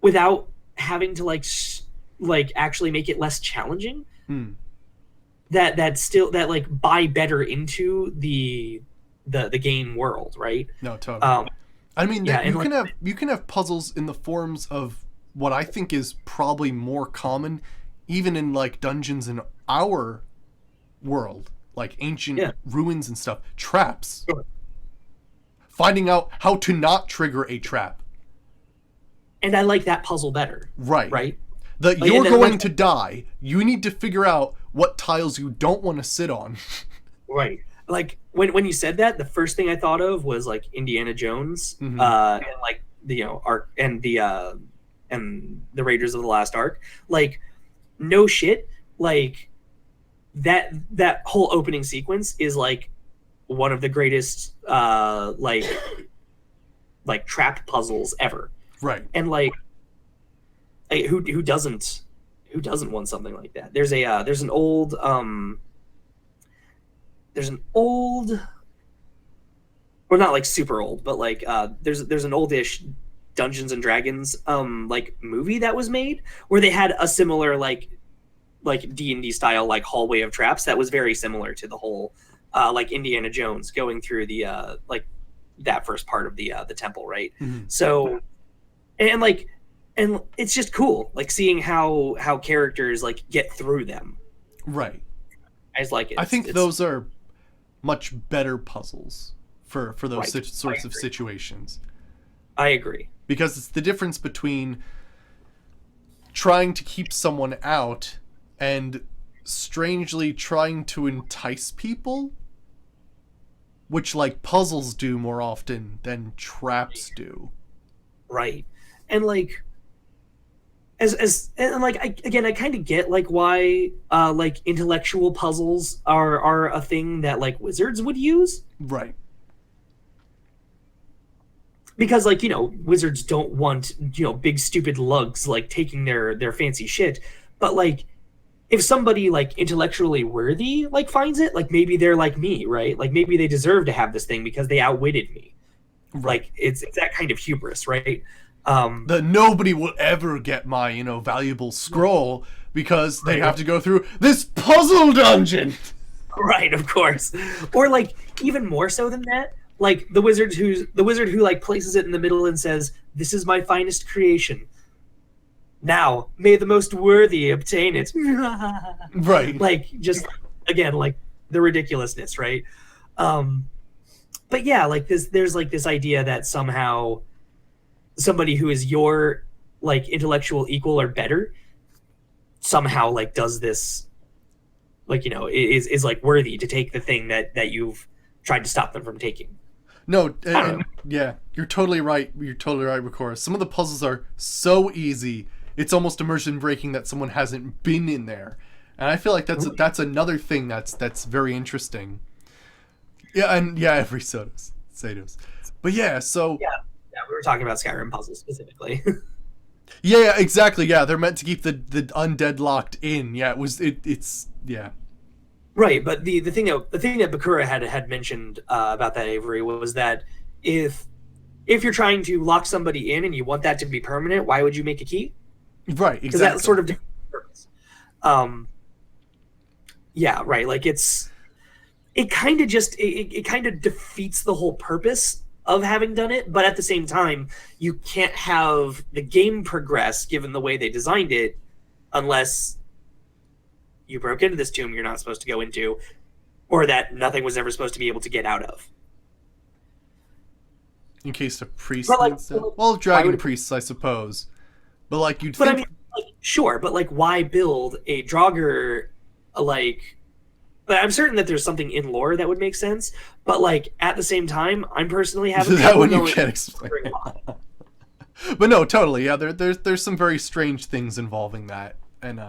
without having to like actually make it less challenging. That still that like buy better into the game world, right? No, totally. I mean, yeah, you can have puzzles in the forms of what I think is probably more common, even in like dungeons in our world, like ancient ruins and stuff. Traps. Sure. Finding out how to not trigger a trap. And I like that puzzle better. Right. Right. You're going to die. You need to figure out what tiles you don't want to sit on. Right. Like when you said that, the first thing I thought of was like Indiana Jones, and like the Ark and the Raiders of the Lost Ark. Like no shit, like that whole opening sequence is like one of the greatest like trap puzzles ever. Right. And like who doesn't want something like that? There's an old or not like super old, but like there's an oldish Dungeons and Dragons like movie that was made where they had a similar like D&D style like hallway of traps that was very similar to the whole like Indiana Jones going through the like that first part of the temple, right? Mm-hmm. So and it's just cool like seeing how characters like get through them. Right. I just like it. I think those are much better puzzles for those sorts of situations. I agree. Because it's the difference between trying to keep someone out and strangely trying to entice people, which like puzzles do more often than traps do. Right. And like and like I kind of get like why like intellectual puzzles are a thing that like wizards would use, Right. because like, wizards don't want, big stupid lugs like taking their fancy shit. But like, if somebody like intellectually worthy like finds it, like maybe they're like me, right? Like maybe they deserve to have this thing because they outwitted me. Right. Like it's that kind of hubris, right? That nobody will ever get my, valuable scroll because they have to go through this puzzle dungeon. Right, of course. Or like even more so than that, like the wizard who like places it in the middle and says, "This is my finest creation. Now, may the most worthy obtain it." Right. Like just again, like the ridiculousness, right? But yeah, like there's like this idea that somehow somebody who is your like intellectual equal or better somehow like does this, like, is like worthy to take the thing that you've tried to stop them from taking. No, yeah, you're totally right. You're totally right, Ricora. Some of the puzzles are so easy, it's almost immersion breaking that someone hasn't been in there, and I feel like that's another thing that's very interesting. Yeah, and yeah, every Sados. But yeah, so Yeah, we were talking about Skyrim puzzles specifically. yeah, exactly. Yeah, they're meant to keep the undead locked in. Yeah, it's yeah. Right, but the thing that Bakura had mentioned about that, Avery, was that if you're trying to lock somebody in and you want that to be permanent, why would you make a key? Right, exactly. Because that's sort of defeats the purpose. Yeah, right. Like it kind of defeats the whole purpose of having done it, but at the same time, you can't have the game progress given the way they designed it unless you broke into this tomb you're not supposed to go into, or that nothing was ever supposed to be able to get out of. In case a priest But, needs to... Well, dragon priests, I suppose. But like you'd think... I mean, like, sure, but like why build a Draugr, like... But I'm certain that there's something in lore that would make sense, but like at the same time, I'm personally having that one you can't explain. But no, totally, yeah. There's some very strange things involving that, and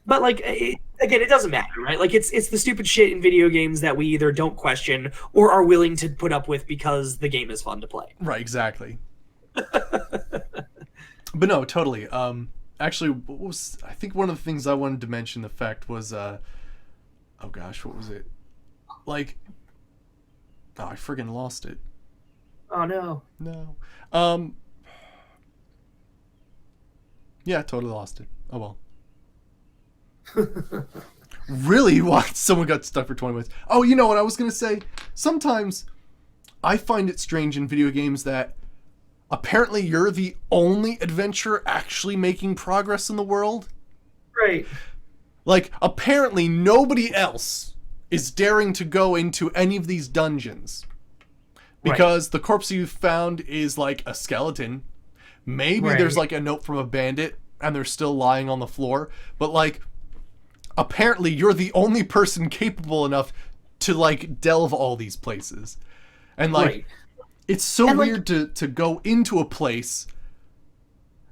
But like again, it doesn't matter, right? Like it's the stupid shit in video games that we either don't question or are willing to put up with because the game is fun to play. Right, exactly. But no, totally. Actually, I think one of the things I wanted to mention, the fact was, oh gosh, what was it? Like, oh, I friggin' lost it. Oh no. No. Yeah, totally lost it. Oh well. Really? Why? Someone got stuck for 20 minutes. Oh, you know what I was gonna say? Sometimes I find it strange in video games that apparently you're the only adventurer actually making progress in the world. Right. Like, apparently nobody else is daring to go into any of these dungeons. Because the corpse you found is like a skeleton. Maybe there's like a note from a bandit and they're still lying on the floor. But like, apparently you're the only person capable enough to like delve all these places. And like, it's so weird to go into a place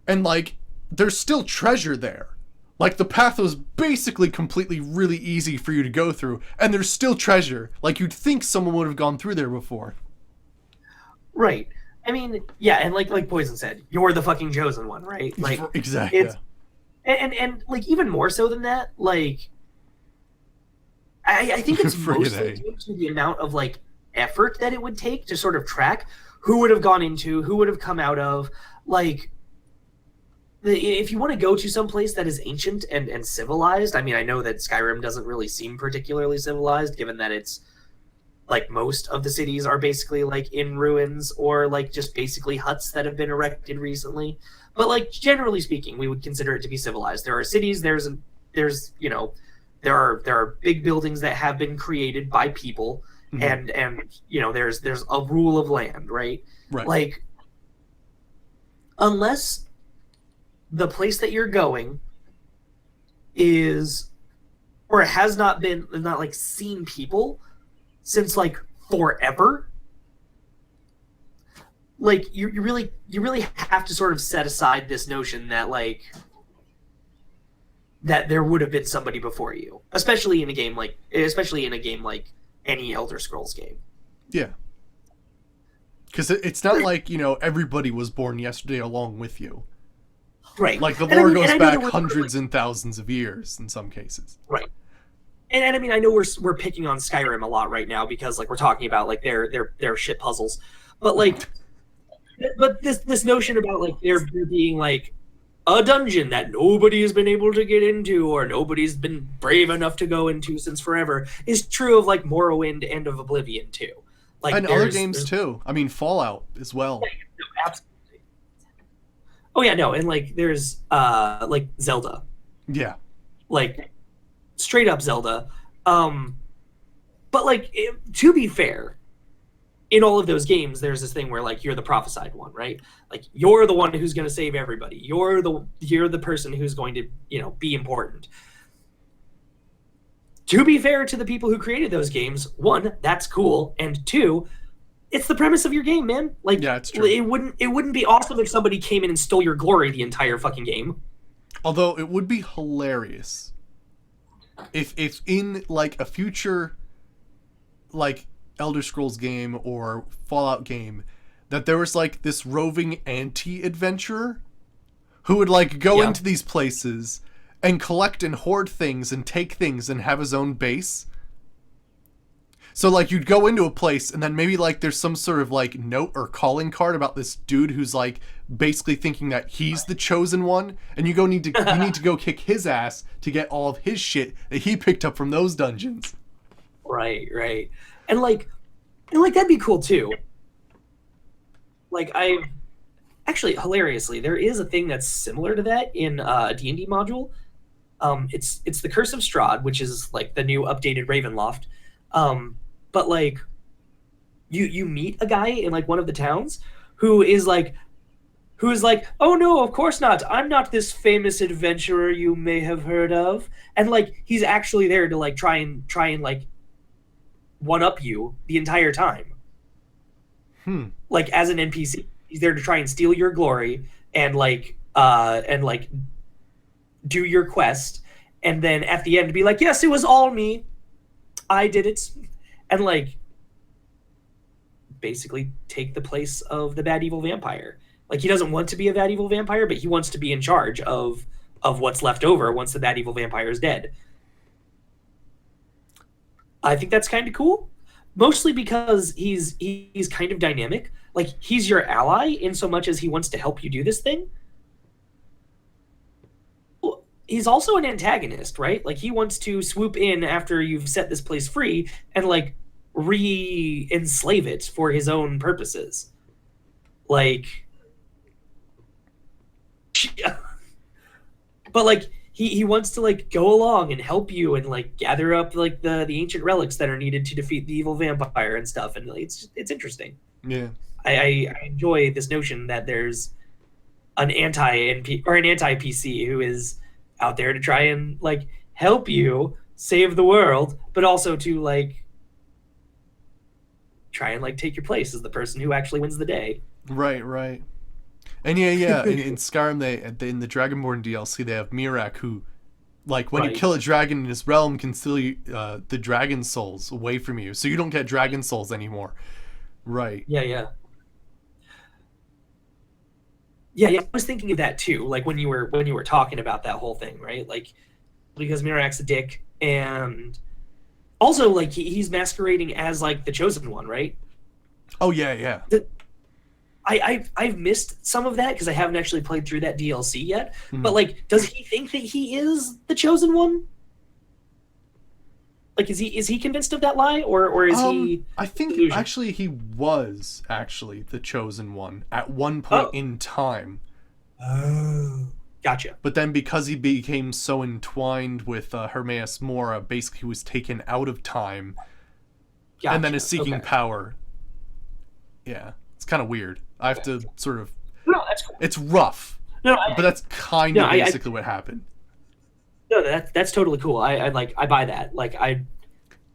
and like there's still treasure there. Like the path was basically completely really easy for you to go through and there's still treasure. Like you'd think someone would have gone through there before. Right. I mean, yeah, and like Poison said, you're the fucking chosen one, right? Like exactly. It's, and like even more so than that, like I think it's mostly due to the amount of like effort that it would take to sort of track who would have gone into, who would have come out of. Like, if you want to go to some place that is ancient and civilized, I mean, I know that Skyrim doesn't really seem particularly civilized, given that it's like most of the cities are basically like in ruins or like just basically huts that have been erected recently. But like generally speaking, we would consider it to be civilized. There are cities, there are big buildings that have been created by people, and there's a rule of land, right? Right. Like, unless the place that you're going is, or has not like seen people since like forever, like you really have to sort of set aside this notion that like that there would have been somebody before you, especially in a game like any Elder Scrolls game. Yeah. Because it's not like, everybody was born yesterday along with you. Right. Like, the lore goes back hundreds and thousands of years in some cases. Right. And I mean, I know we're picking on Skyrim a lot right now because, like, we're talking about, like, their shit puzzles. But, like, this notion about, like, there being, like, a dungeon that nobody has been able to get into or nobody's been brave enough to go into since forever is true of, like, Morrowind and of Oblivion, too. Like, and other games, too. I mean, Fallout as well. Like, no, absolutely. Oh, yeah, no, and, like, there's, like, Zelda. Yeah. Like, straight up Zelda. But, like, to be fair, in all of those games, there's this thing where, like, you're the prophesied one, right? Like, you're the one who's going to save everybody. You're the person who's going to, be important. To be fair to the people who created those games, one, that's cool, and two, it's the premise of your game, man. Like, yeah, it's true. It wouldn't be awesome if somebody came in and stole your glory the entire fucking game. Although it would be hilarious if in like a future like Elder Scrolls game or Fallout game that there was like this roving anti-adventurer who would like go into these places and collect and hoard things and take things and have his own base. So like you'd go into a place and then maybe like there's some sort of like note or calling card about this dude who's like basically thinking that he's the chosen one, and you need to go kick his ass to get all of his shit that he picked up from those dungeons. Right. And like that'd be cool too. Like actually hilariously, there is a thing that's similar to that in a D&D module. It's the Curse of Strahd, which is like the new updated Ravenloft. But like you meet a guy in like one of the towns who is like, oh no, of course not. I'm not this famous adventurer you may have heard of. And like he's actually there to like try and like one up you the entire time. Like as an NPC, he's there to try and steal your glory and do your quest, and then at the end be like, yes, it was all me. I did it. And like basically take the place of the bad evil vampire. Like he doesn't want to be a bad evil vampire, but he wants to be in charge of what's left over once the bad evil vampire is dead. I think that's kind of cool, mostly because he's kind of dynamic. Like he's your ally in so much as he wants to help you do this thing. He's also an antagonist, right? Like he wants to swoop in after you've set this place free and like re-enslave it for his own purposes. Like, but like he wants to like go along and help you and like gather up like the ancient relics that are needed to defeat the evil vampire and stuff. And like, it's interesting. Yeah, I enjoy this notion that there's an anti-NP or an anti-PC who is out there to try and like help you save the world, but also to like try and like take your place as the person who actually wins the day. Right. And yeah. in Skyrim, in the Dragonborn DLC, they have Miraak, who, like, when you kill a dragon in his realm, can steal the dragon souls away from you, so you don't get dragon souls anymore. Right. Yeah. I was thinking of that too. Like when you were talking about that whole thing, right? Like because Miraak's a dick, and also like he's masquerading as like the chosen one, right? Oh yeah. I've missed some of that because I haven't actually played through that DLC yet. But like, does he think that he is the chosen one? Like, is he convinced of that lie, or is he? I think actually he was actually the chosen one at one point in time. Oh, gotcha. But then because he became so entwined with Hermaeus Mora, basically he was taken out of time Gotcha. and then is seeking Okay. power. Yeah, it's kind of weird. I have to sort of. No, that's cool. It's rough, No, but that's kind no, of basically what happened. no, that's totally cool. I buy that. Like I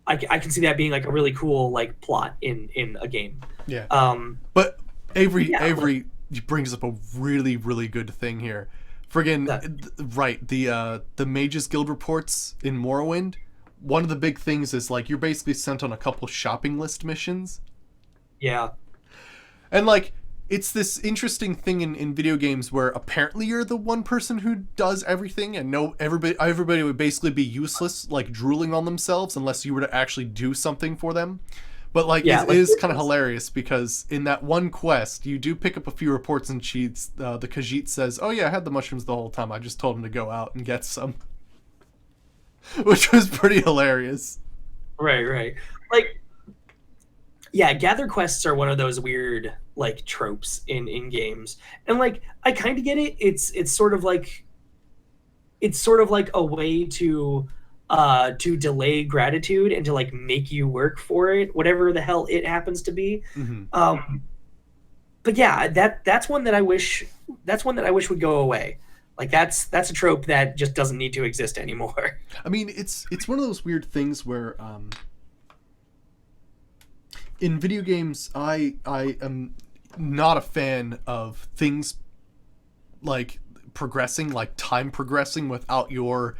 can see that being like a really cool like plot in a game. Yeah. Um, But yeah, Avery brings up a really, really good thing here. Friggin' right, the Mages Guild reports in Morrowind, one of the big things is like you're basically sent on a couple shopping list missions. yeah, And like it's this interesting thing in video games where apparently you're the one person who does everything, and no everybody would basically be useless, like drooling on themselves unless you were to actually do something for them. But like Yeah, it like- is kind of hilarious because in that one quest you do pick up a few reports and sheets. The Khajiit says, "Oh yeah, I had the mushrooms the whole time. I just told him to go out and get some," which was pretty hilarious. right. Like, yeah, gather quests are one of those weird like tropes in games, and like I kind of get it. It's sort of like a way to delay gratitude and to like make you work for it, whatever the hell it happens to be. Mm-hmm. But yeah, that's one that I wish would go away. Like that's a trope that just doesn't need to exist anymore. I mean, it's one of those weird things where in video games, I am not a fan of things like progressing, like time progressing without your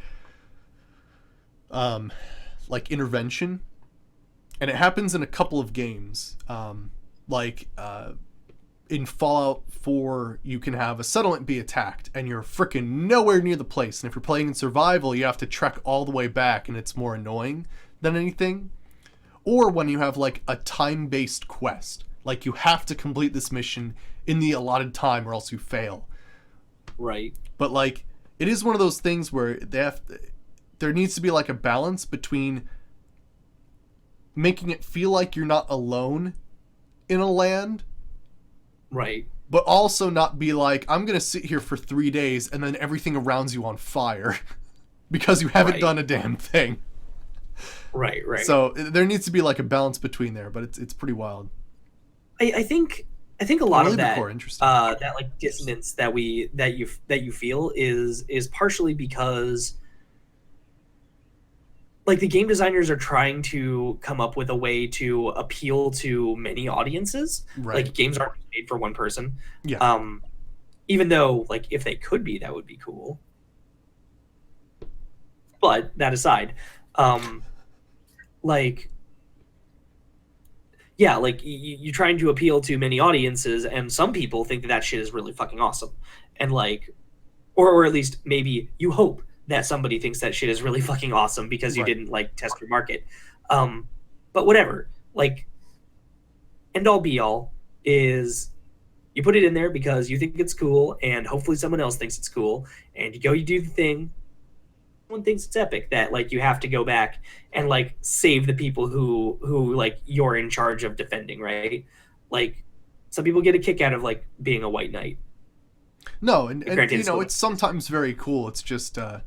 like intervention, and it happens in a couple of games. In Fallout 4, you can have a settlement be attacked, and you're freaking nowhere near the place. And if you're playing in survival, you have to trek all the way back, and it's more annoying than anything. Or when you have like a time-based quest, like you have to complete this mission in the allotted time, or else you fail. Right. But like, it is one of those things where there needs to be like a balance between making it feel like you're not alone in a land, Right. but also not be like, I'm going to sit here for 3 days and then everything around you on fire because you haven't Right. done a damn thing. Right. So there needs to be like a balance between there, but it's pretty wild. I think a lot Really of that core, interesting. that like dissonance that you feel is partially because like the game designers are trying to come up with a way to appeal to many audiences. Right. Like games aren't made for one person. Yeah. Even though like if they could be, that would be cool. But that aside, like yeah, like you're trying to appeal to many audiences, and some people think that shit is really fucking awesome, and like, or at least maybe you hope that somebody thinks that shit is really fucking awesome because you Right. didn't like test your market. But whatever, like, end all be all is you put it in there because you think it's cool, and hopefully someone else thinks it's cool, and you do the thing. Someone thinks it's epic that like you have to go back and like save the people who like you're in charge of defending, right? Like some people get a kick out of like being a white knight. No, and Granted, you it's know, cool. it's sometimes very cool. It's just the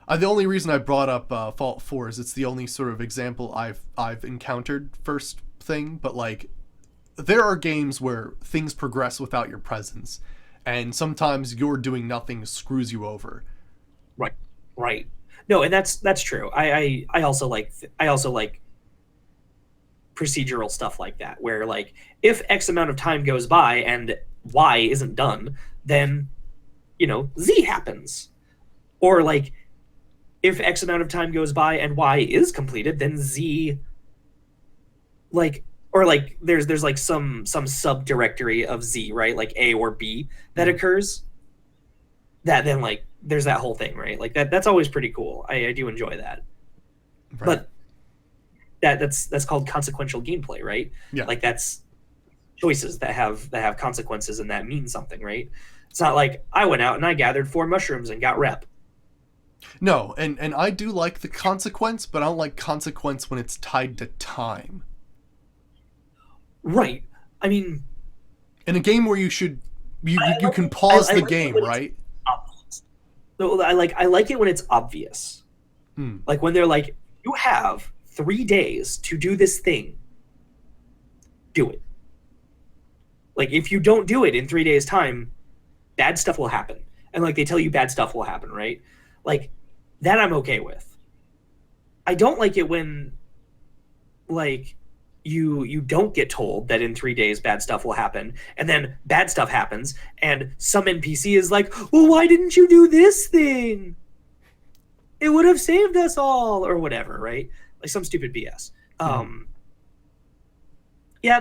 only reason I brought up Fallout 4 is it's the only sort of example I've encountered first thing, but like there are games where things progress without your presence, and sometimes your doing nothing screws you over. Right. No, and that's true. I also like procedural stuff like that where like if X amount of time goes by and Y isn't done, then Z happens. Or like if X amount of time goes by and Y is completed, then Z like or like there's like some subdirectory of Z, right? Like A or B that occurs. That then like there's that whole thing, right? Like that's always pretty cool. I do enjoy that. Right. But that's called consequential gameplay, right? Yeah. Like that's choices that have consequences and that mean something, right? It's not like I went out and I gathered 4 mushrooms and got rep. No, and I do like the consequence, but I don't like consequence when it's tied to time. Right. I mean, In a game where you can I pause the like it game, when it's right? obvious. So I like it when it's obvious. Hmm. Like when they're like, you have 3 days to do this thing, do it. Like, if you don't do it in 3 days' time, bad stuff will happen. And, like, they tell you bad stuff will happen, right? Like, that I'm okay with. I don't like it when, like, you don't get told that in 3 days bad stuff will happen, and then bad stuff happens, and some NPC is like, well, why didn't you do this thing? It would have saved us all, or whatever, right? Like some stupid BS. Yeah,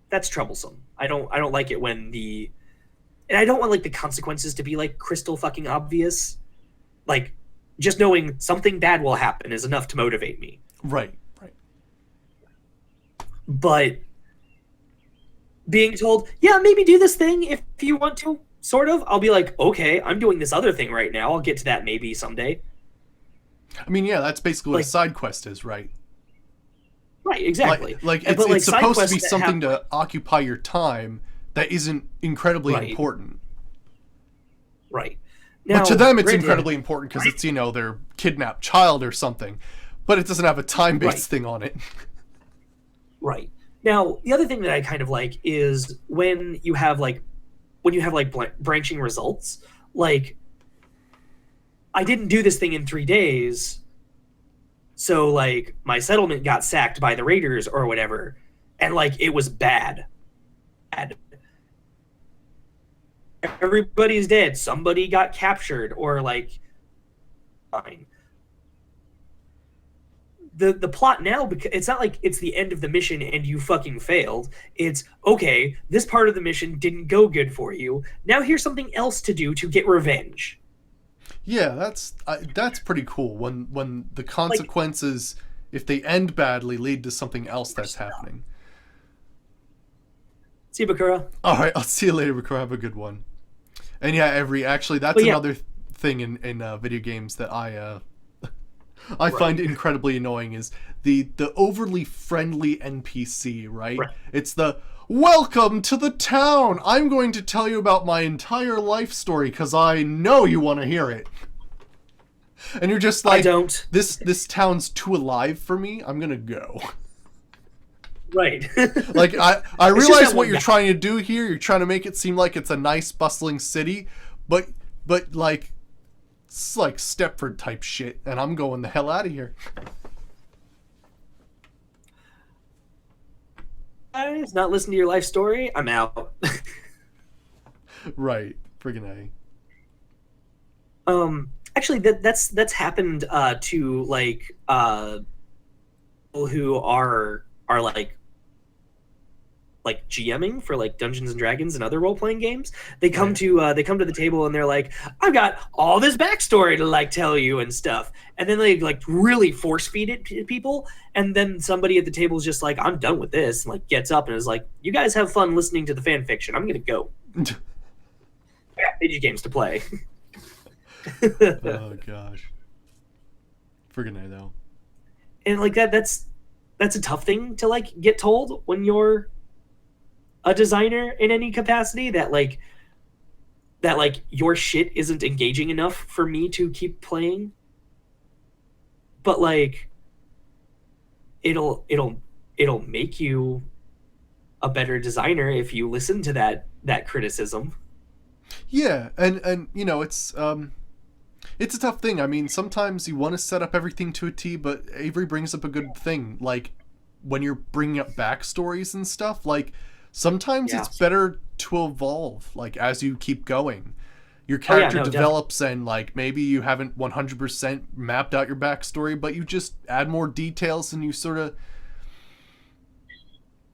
that's troublesome. I don't like it when and I don't want like the consequences to be like crystal fucking obvious. Like, just knowing something bad will happen is enough to motivate me. Right. But being told, yeah, maybe do this thing if you want to, sort of, I'll be like, okay, I'm doing this other thing right now. I'll get to that maybe someday. I mean, yeah, that's basically what a side quest is, right? Right, exactly. It's supposed to be something to occupy your time that isn't incredibly important. Right. Now, but to them, it's incredibly important because it's, their kidnapped child or something. But it doesn't have a time-based thing on it. Right. Now, the other thing that I kind of like is when you have branching results. Like, I didn't do this thing in 3 days, so like my settlement got sacked by the raiders or whatever, and like it was bad. Everybody's dead. Somebody got captured, or like, fine. The plot now, because it's not like it's the end of the mission and you fucking failed. It's, okay, this part of the mission didn't go good for you. Now here's something else to do to get revenge. Yeah, that's pretty cool. When the consequences, if they end badly, lead to something else that's happening. See you, Bakura. All right, I'll see you later, Bakura. Have a good one. And yeah, that's another thing in video games that I find incredibly annoying is the overly friendly NPC, right? It's the, welcome to the town! I'm going to tell you about my entire life story because I know you want to hear it. And you're just like, I don't. This town's too alive for me. I'm going to go. Right. Like, I realize what you're trying to do here. You're trying to make it seem like it's a nice, bustling city, but like, it's like Stepford type shit, and I'm going the hell out of here. Guys, not listen to your life story. I'm out. Right, friggin' A. Actually, that's happened to like people who are like GMing for like Dungeons and Dragons and other role playing games. They come to the table and they're like, I've got all this backstory to like tell you and stuff, and then they like really force feed it to people, and then somebody at the table is just like, I'm done with this, and like gets up and is like, you guys have fun listening to the fan fiction. I'm gonna go. I got video games to play. Oh gosh, friggin' A though. And like that's a tough thing to like get told when you're a designer in any capacity, that like your shit isn't engaging enough for me to keep playing. But like it'll make you a better designer if you listen to that criticism. Yeah, and it's a tough thing. I mean, sometimes you want to set up everything to a T, but Avery brings up a good thing. Like, when you're bringing up backstories and stuff, like, sometimes it's better to evolve, like, as you keep going. Your character develops, and, like, maybe you haven't 100% mapped out your backstory, but you just add more details, and you sort of...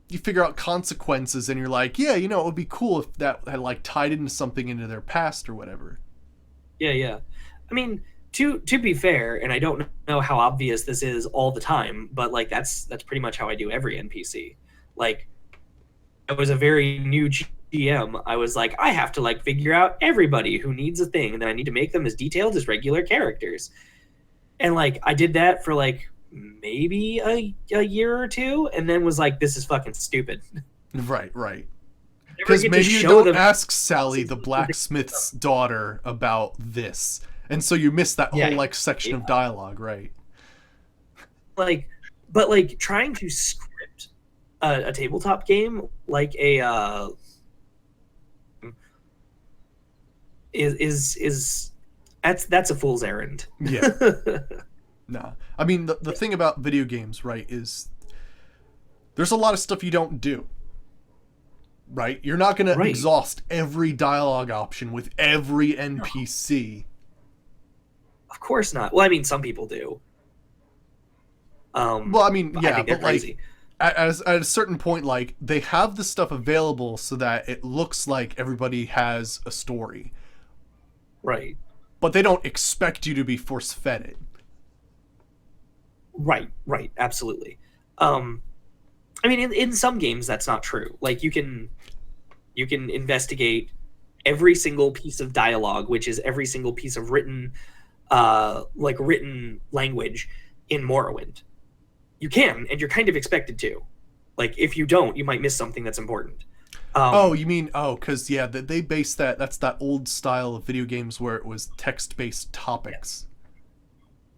you figure out consequences, and you're like, yeah, it would be cool if that had, like, tied into something into their past or whatever. Yeah. I mean, to be fair, and I don't know how obvious this is all the time, but, like, that's pretty much how I do every NPC. Like, I was a very new GM. I was like, I have to like figure out everybody who needs a thing, and then I need to make them as detailed as regular characters. And like I did that for like maybe a year or two, and then was like, this is fucking stupid. Right. Because maybe you don't ask Sally, the blacksmith's daughter, about this, and so you miss that whole like section of dialogue, right? like, but like trying to script a tabletop game like a is that's a fool's errand. Yeah. Nah. I mean, the thing about video games, right, is there's a lot of stuff you don't do. Right? You're not going to Right. exhaust every dialogue option with every NPC. Of course not. Well, I mean, some people do. Well, I mean, I yeah, think they're but like crazy. at a certain point, like they have the stuff available so that it looks like everybody has a story, Right. but they don't expect you to be force fed it. Right. Right. Absolutely. I mean, in some games that's not true. Like you can investigate every single piece of dialogue, which is every single piece of written written language in Morrowind. You can, and you're kind of expected to. Like if you don't, you might miss something that's important. Oh, you mean because yeah, they base that's that old style of video games where it was text based topics.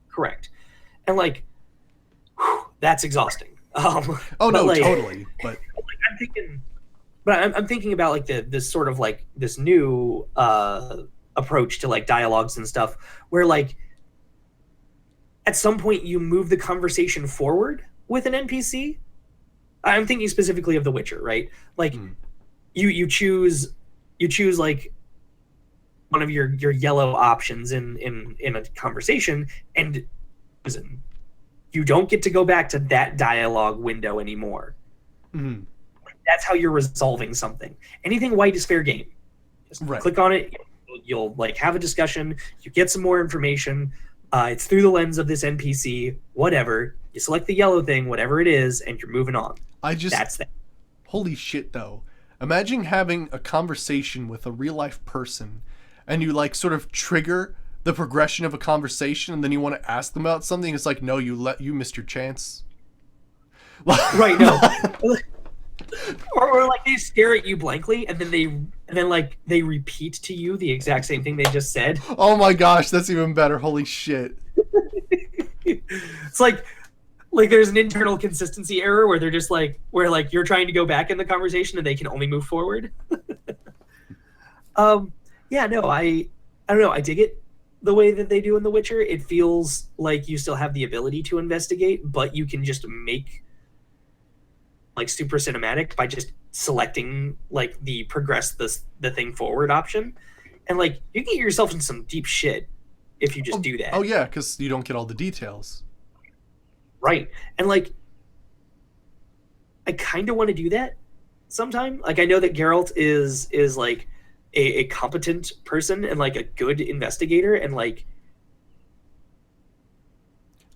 Correct. And like, that's exhausting. Oh no, like, totally. But I'm thinking, I'm thinking about like this sort of like this new approach to like dialogues and stuff, where like at some point you move the conversation forward with an NPC. I'm thinking specifically of The Witcher, right? Like you choose like one of your yellow options in a conversation, and you don't get to go back to that dialogue window anymore. mm, That's how you're resolving something. Anything white is fair game. Just right. click on it. You'll like have a discussion. You get some more information. It's through the lens of this NPC. Whatever. You select the yellow thing, whatever it is, and you're moving on. That's that. Holy shit, though. Imagine having a conversation with a real life person, and you like sort of trigger the progression of a conversation, and then you want to ask them about something. It's like, no, you missed your chance. Right? No. or like they stare at you blankly, and then like they repeat to you the exact same thing they just said. Oh my gosh, that's even better. Holy shit. It's like there's an internal consistency error where they're just like you're trying to go back in the conversation and they can only move forward. Yeah, no, I don't know. I dig it the way that they do in The Witcher. It feels like you still have the ability to investigate, but you can just make like super cinematic by just selecting like the progress the thing forward option, and like you get yourself in some deep shit if you just do that. Oh yeah, because you don't get all the details. Right. And like I kind of want to do that sometime. Like I know that Geralt is like a competent person and like a good investigator, and like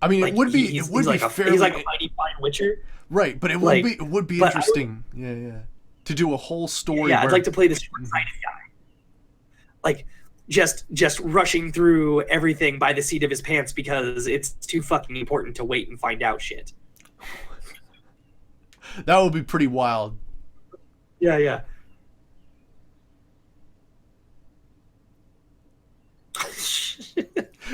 I mean, like it would be he's fairly he's like a mighty fine Witcher. Right, but it would be interesting. Yeah. To do a whole story. Yeah, I'd like to play this short-sighted guy. Like just rushing through everything by the seat of his pants because it's too fucking important to wait and find out shit. That would be pretty wild. Yeah.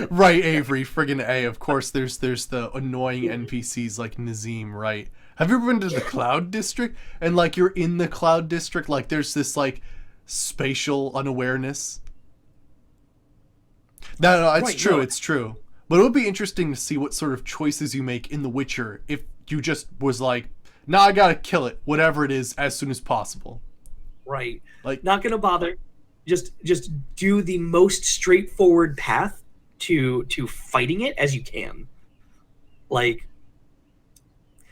Right, Avery, friggin' A. Of course, there's the annoying NPCs like Nazim, right? Have you ever been to the Cloud District? And like you're in the Cloud District, like there's this like spatial unawareness. No, it's right, true, no. It's true. But it would be interesting to see what sort of choices you make in The Witcher if you just was like, nah, I gotta kill it, whatever it is, as soon as possible. Right. Like, not gonna bother. Just do the most straightforward path to fighting it as you can. Like,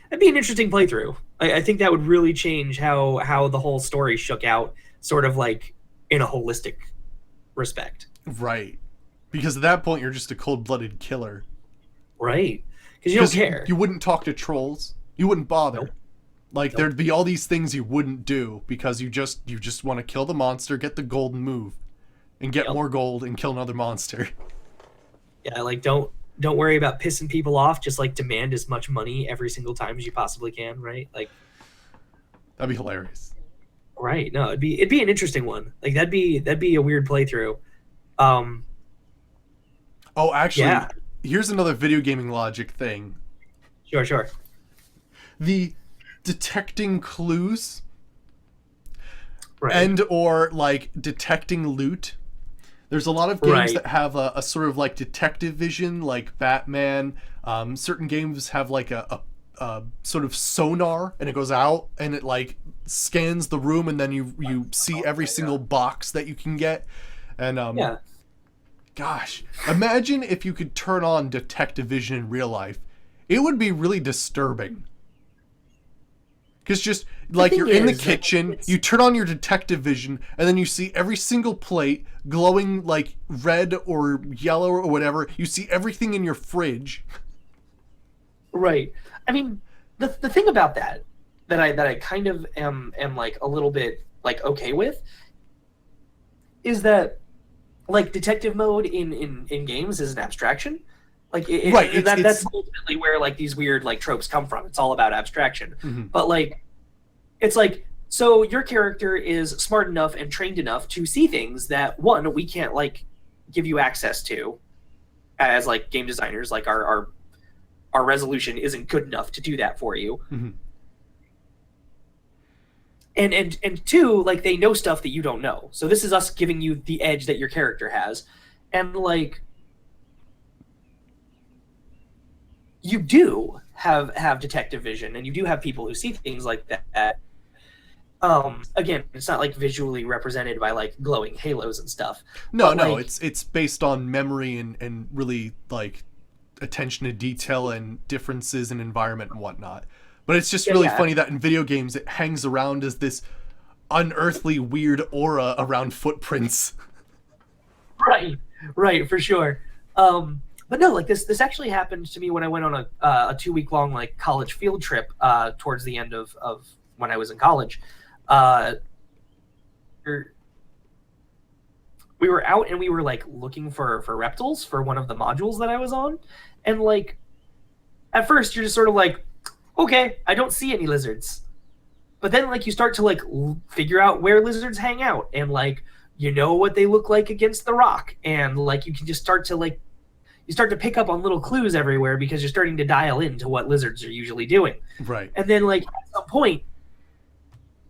that'd be an interesting playthrough. I think that would really change how the whole story shook out, sort of like in a holistic respect. right. Because at that point, you're just a cold-blooded killer. Right. Because you don't care. You wouldn't talk to trolls. You wouldn't bother. Nope. Like, there'd be all these things you wouldn't do because you just want to kill the monster, get the gold, and move. And get more gold and kill another monster. Yeah, like, don't worry about pissing people off. Just, like, demand as much money every single time as you possibly can, right? Like, that'd be hilarious. Right. No, it'd be an interesting one. Like, that'd be a weird playthrough. Oh, actually, yeah. Here's another video gaming logic thing. Sure, sure. The detecting clues Right. and or like detecting loot. There's a lot of games Right. that have a sort of like detective vision, like Batman. Certain games have like a sort of sonar, and it goes out and it like scans the room, and then you see every single box that you can get. And Yeah. gosh, imagine if you could turn on detective vision in real life. It would be really disturbing. Because just The like thing you're in the is that kitchen, it's you turn on your detective vision, and then you see every single plate glowing like red or yellow or whatever. You see everything in your fridge. right. I mean, the thing about that I kind of am like a little bit like okay with is that like detective mode in games is an abstraction. Like Right. that's ultimately where like these weird like tropes come from. It's all about abstraction. Mhm. But like it's like so your character is smart enough and trained enough to see things that one we can't like give you access to as like game designers. Like our resolution isn't good enough to do that for you. Mhm. And two, like they know stuff that you don't know. So this is us giving you the edge that your character has. And like you do have detective vision and you do have people who see things like that. Again, it's not like visually represented by like glowing halos and stuff. No, But no, like it's based on memory and really like attention to detail and differences in environment and whatnot. But it's just yeah, really yeah. funny that in video games it hangs around as this unearthly weird aura around footprints. Right, right, for sure. But no, like this actually happened to me when I went on a 2 week long like college field trip towards the end of when I was in college. Uh, we were out and we were like looking for reptiles for one of the modules that I was on, and like at first you're just sort of like, okay, I don't see any lizards, but then like you start to like figure out where lizards hang out and like you know what they look like against the rock and like you can just start to like you start to pick up on little clues everywhere because you're starting to dial into what lizards are usually doing. Right. And then like at some point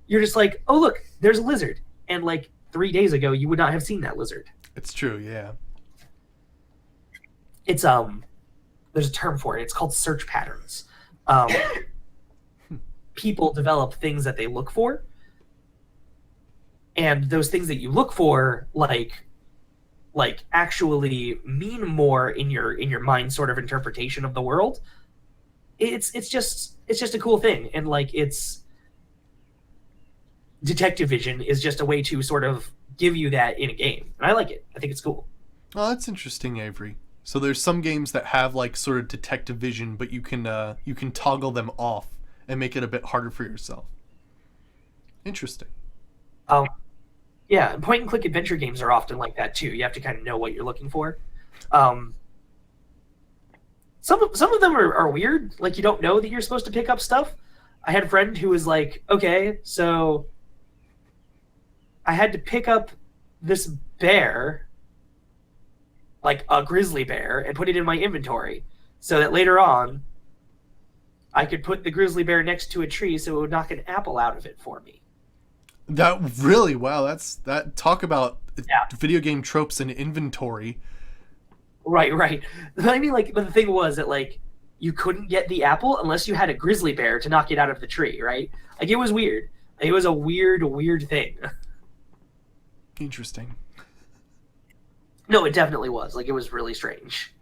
you're just like, oh look, there's a lizard, and like 3 days ago you would not have seen that lizard. It's true, yeah. It's there's a term for it, it's called search patterns. um People develop things that they look for, and those things that you look for like actually mean more in your mind sort of interpretation of the world. It's just a cool thing, and like it's detective vision is just a way to sort of give you that in a game, and I like it. I think it's cool. Oh, that's interesting, Avery. So there's some games that have like sort of detective vision, but you can toggle them off and make it a bit harder for yourself. Interesting. um yeah, and point and click adventure games are often like that too. You have to kind of know what you're looking for. um some of them are weird, like you don't know that you're supposed to pick up stuff. I had a friend who was like, okay, so I had to pick up this bear, like a grizzly bear, and put it in my inventory so that later on I could put the grizzly bear next to a tree so it would knock an apple out of it for me. That really wow. That's that. Talk about Yeah. video game tropes and inventory. Right, right. I mean, like, but the thing was that, like, you couldn't get the apple unless you had a grizzly bear to knock it out of the tree, right? Like, it was weird. It was a weird thing. Interesting. No, it definitely was. Like, it was really strange.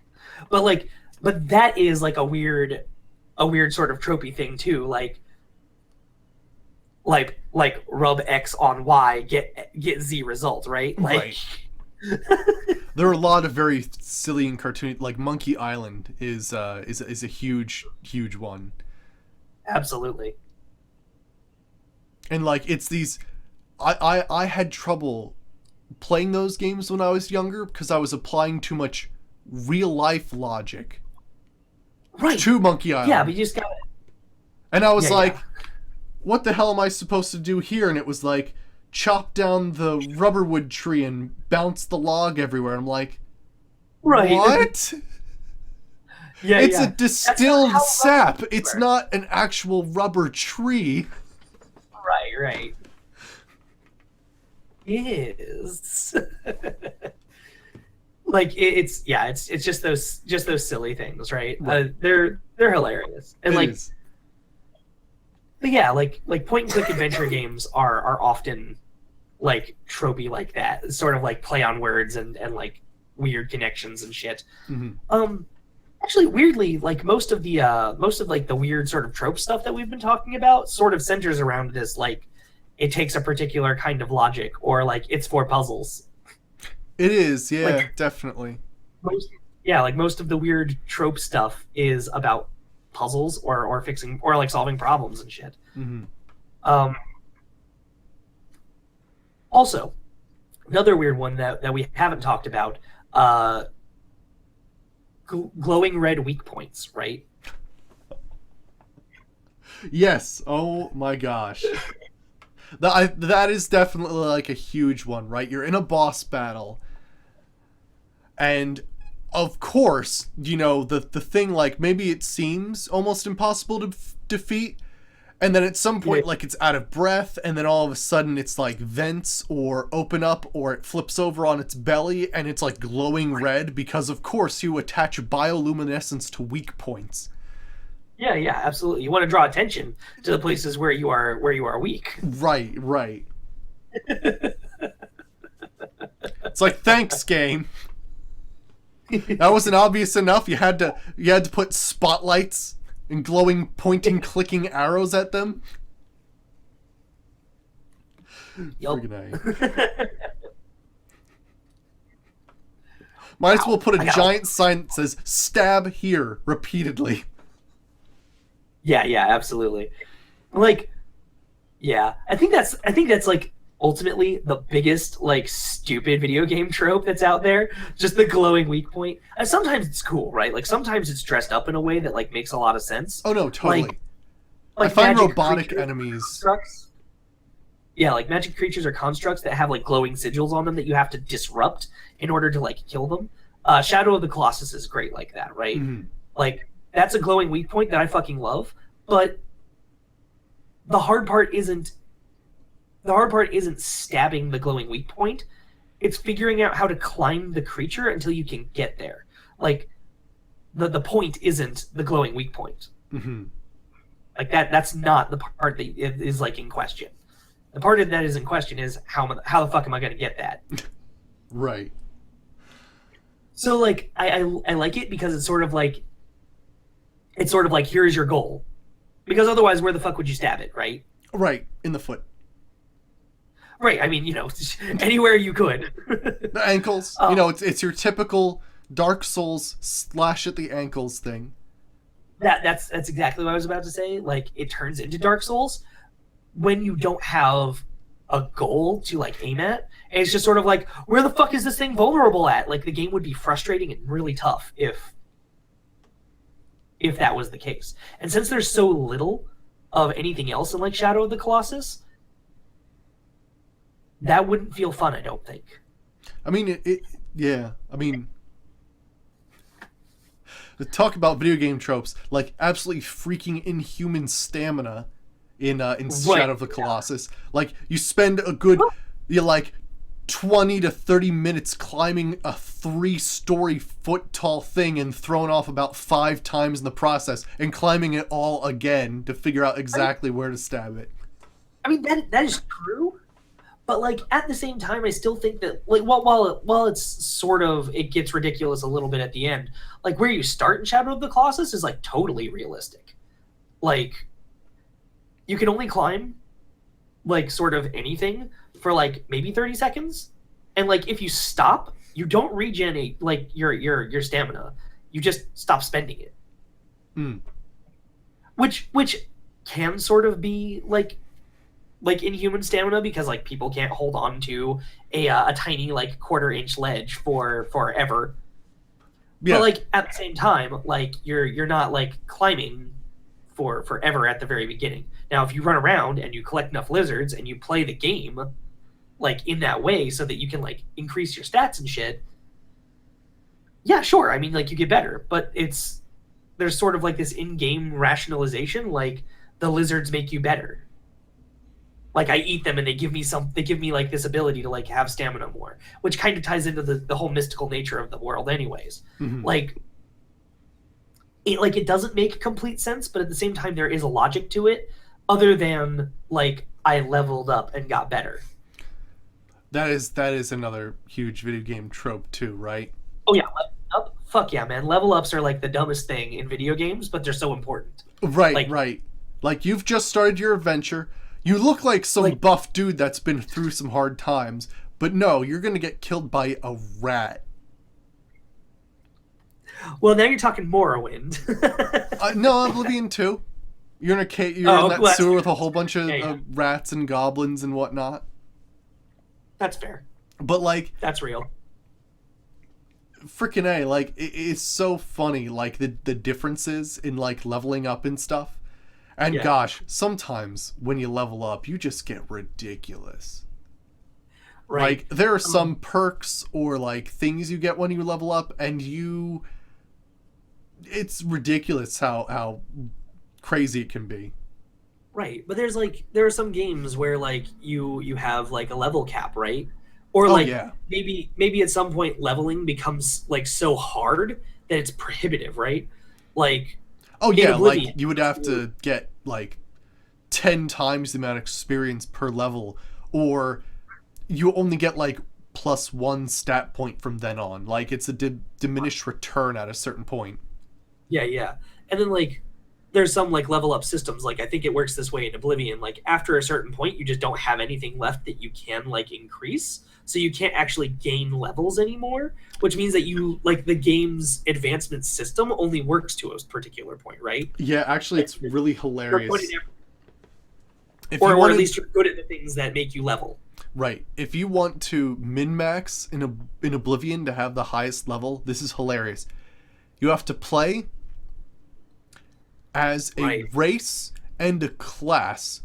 But, like, but that is, like, a weird sort of tropey thing, too. Like rub X on Y, get Z result, right? Like, Right. There are a lot of very silly and cartoony, like Monkey Island is a huge one, absolutely. and like it's these. I had trouble playing those games when I was younger because I was applying too much real life logic Right. to Monkey Island. Yeah, but you just got And I was Yeah, like, yeah. what the hell am I supposed to do here? And it was like, chop down the rubberwood tree and bounce the log everywhere. I'm like, right. what? Yeah, It's a yeah. That's not distilled how sap. rubber It's works. not an actual rubber tree. Right, right. Is like it's yeah, it's just those silly things, right? Right. They're hilarious, and It like, is. but yeah, like point and click adventure games are often like tropey like that, sort of like play on words and like weird connections and shit. Hmm. Actually, weirdly, like most of like the weird sort of trope stuff that we've been talking about sort of centers around this, like it takes a particular kind of logic, or like it's for puzzles. It is, yeah, Like definitely. most, yeah, like most of the weird trope stuff is about puzzles or fixing or like solving problems and shit. Hmm. Um, Also, another weird one that we haven't talked about, uh, glowing red weak points, right? Yes. Oh my gosh. That is definitely like a huge one, right? You're in a boss battle, and of course, the thing, like, maybe it seems almost impossible to defeat, and then at some Yeah, point, like, it's out of breath, and then all of a sudden it's like vents or open up, or it flips over on its belly and it's like glowing red, because of course you attach bioluminescence to weak points. yeah, yeah, absolutely. You want to draw attention to the places where you are weak. Right, right. It's like, thanks, game. That wasn't obvious enough. You had to put spotlights and glowing, pointing, clicking arrows at them. Yup. Friggin' A. Might as well put a giant sign that says "Stab here" repeatedly. Yeah, yeah, absolutely. Like, yeah, I think that's like ultimately the biggest like stupid video game trope that's out there. Just the glowing weak point. And sometimes it's cool, right? Like sometimes it's dressed up in a way that like makes a lot of sense. Oh no, totally. Like I like find magic robotic creatures, enemies. constructs. Yeah, like magic creatures or constructs that have like glowing sigils on them that you have to disrupt in order to like kill them. Shadow of the Colossus is great like that, right? Mhm. Like that's a glowing weak point that I fucking love. But the hard part isn't stabbing the glowing weak point. It's figuring out how to climb the creature until you can get there. Like the point isn't the glowing weak point. Mhm. Like that's not the part that is like in question. The part that is in question is how the fuck am I going to get that? Right. So like I like it because it's sort of like here's your goal. Because otherwise where the fuck would you stab it, right? Right. In the foot. Right. I mean, anywhere you could. The ankles. It's your typical Dark Souls slash at the ankles thing. That's exactly what I was about to say. Like it turns into Dark Souls when you don't have a goal to like aim at. And it's just sort of like, where the fuck is this thing vulnerable at? Like the game would be frustrating and really tough if that was the case. And since there's so little of anything else in like Shadow of the Colossus, that wouldn't feel fun, I don't think. I mean, yeah. I mean, to talk about video game tropes, like absolutely freaking inhuman stamina in Shadow of the Colossus. Like, you spend a good, 20 to 30 minutes climbing a 3-story foot tall thing and thrown off about 5 times in the process, and climbing it all again to figure out exactly where to stab it. I mean, that is true, but like at the same time, I still think that like while it's sort of, it gets ridiculous a little bit at the end. Like where you start in Shadow of the Colossus is like totally realistic. Like you can only climb like sort of anything for like maybe 30 seconds, and like if you stop, you don't regen like your stamina. You just stop spending it. Mm. Which can sort of be like inhuman stamina, because like people can't hold on to a tiny like quarter-inch ledge for forever. Yeah. But like at the same time, like you're not like climbing for forever at the very beginning. Now, if you run around and you collect enough lizards and you play the game like in that way so that you can like increase your stats and shit, yeah, sure. I mean, like you get better, but it's there's sort of like this in-game rationalization, like the lizards make you better. Like I eat them and they give me like this ability to like have stamina more, which kind of ties into the whole mystical nature of the world anyways. Mhm. Like it doesn't make complete sense, but at the same time there is a logic to it, other than like I leveled up and got better. That is another huge video game trope too, right? Oh yeah, level up. Fuck yeah, man. Level ups are like the dumbest thing in video games, but they're so important. Right, Like- right. Like you've just started your adventure. You look like some Like- buff dude that's been through some hard times, but no, you're gonna get killed by a rat. Well, now you're talking Morrowind. No, Oblivion too. You're in a cave. You're Oh, in that well, sewer with a whole bunch of yeah. rats and goblins and whatnot. That's fair. But like, That's real. freaking A, like it's so funny, like the differences in like leveling up and stuff. And Yeah. gosh, sometimes when you level up, you just get ridiculous. Right. Like there are some perks or like things you get when you level up, and it's ridiculous how crazy it can be. Right. But there are some games where like you have like a level cap, right? Or Oh, like yeah. maybe at some point leveling becomes like so hard that it's prohibitive, right? Like Oh in yeah, Oblivion, like you would have to get like 10 times the amount of experience per level, or you only get like +1 stat point from then on. Like it's a diminished return at a certain point. yeah. And then like there's some like level up systems, like I think it works this way in Oblivion, like after a certain point you just don't have anything left that you can like increase, so you can't actually gain levels anymore, which means that you like the game's advancement system only works to a particular point, right? Yeah, actually it's really You're hilarious. good at If or, you or wanted, at least you're good at the things that make you level. right. If you want to min-max in Oblivion to have the highest level, this is hilarious. You have to play as a Right. race and a class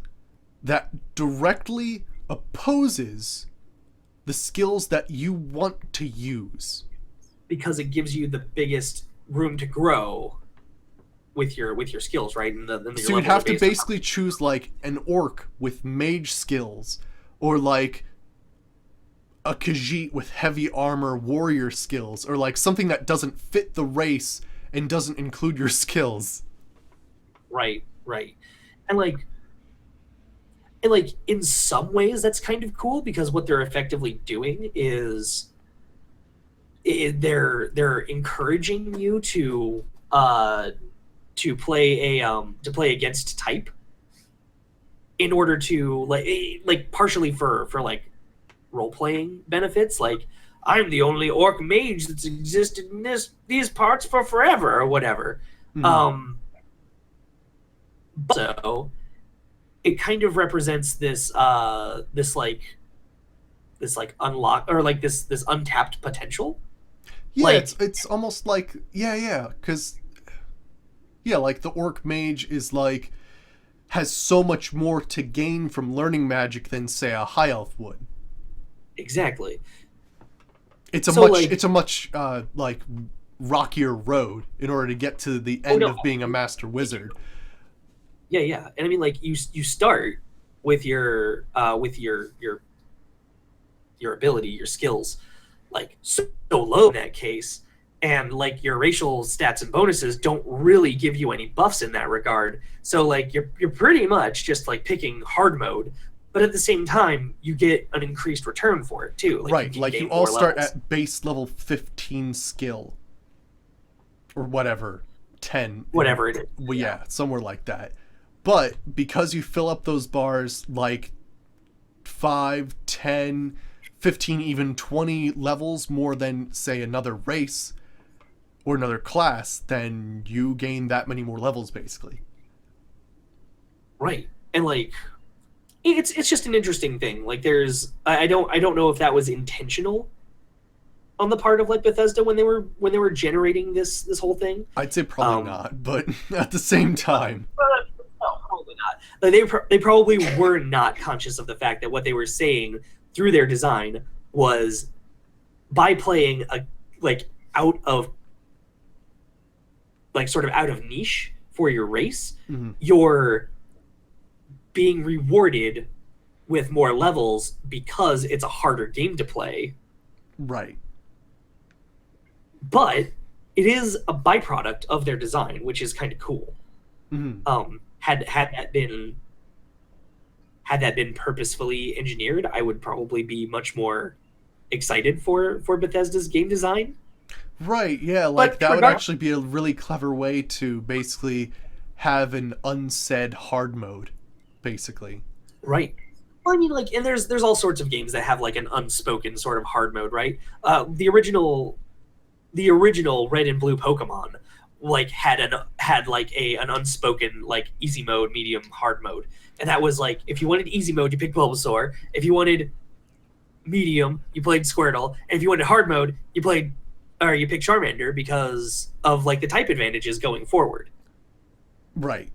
that directly opposes the skills that you want to use. Because it gives you the biggest room to grow with your skills, right? And your So you'd levels have are to based on- basically choose like an orc with mage skills, or like a Khajiit with heavy armor warrior skills, or like something that doesn't fit the race and doesn't include your skills. Right. And like in some ways that's kind of cool, because what they're effectively doing is they're encouraging you to play against type in order to like partially for like role playing benefits, like I'm the only orc mage that's existed in these parts for forever or whatever. Mhm. So it kind of represents this unlock, or like this untapped potential. Yeah, like- it's almost like because like the orc mage is like has so much more to gain from learning magic than say a high elf would. Exactly. It's a So, much like- it's a much like rockier road in order to get to the end no. of being a master wizard. Yeah. And I mean, like you start with your ability, your skills, like so low in that case, and like your racial stats and bonuses don't really give you any buffs in that regard. So like you're pretty much just like picking hard mode, but at the same time you get an increased return for it too. Right, can like gain you all more start levels. at base level 15 skill or whatever, 10. Whatever it is. Well, yeah, somewhere like that. But because you fill up those bars like 5, 10, 15, even 20 levels more than, say, another race or another class, then you gain that many more levels, basically. Right. And like it's just an interesting thing. Like there's I don't know if that was intentional on the part of like Bethesda when they were generating this whole thing. I'd say probably not, but at the same time. No, probably not. Like they probably were not conscious of the fact that what they were saying through their design was, by playing a like out of like sort of out of niche for your race, Mm-hmm. you're being rewarded with more levels because it's a harder game to play. Right. But it is a byproduct of their design, which is kind of cool. Mm-hmm. Had that been purposefully engineered, I would probably be much more excited for Bethesda's game design. Right, yeah, like But that would actually be a really clever way to basically have an unsaid hard mode, basically. right. Well, I mean, like, and there's all sorts of games that have like an unspoken sort of hard mode, right? The original Red and Blue Pokemon like had an unspoken like easy mode, medium, hard mode, and that was like if you wanted easy mode, you picked Bulbasaur. If you wanted medium, you played Squirtle, and if you wanted hard mode, you picked Charmander because of like the type advantages going forward. Right.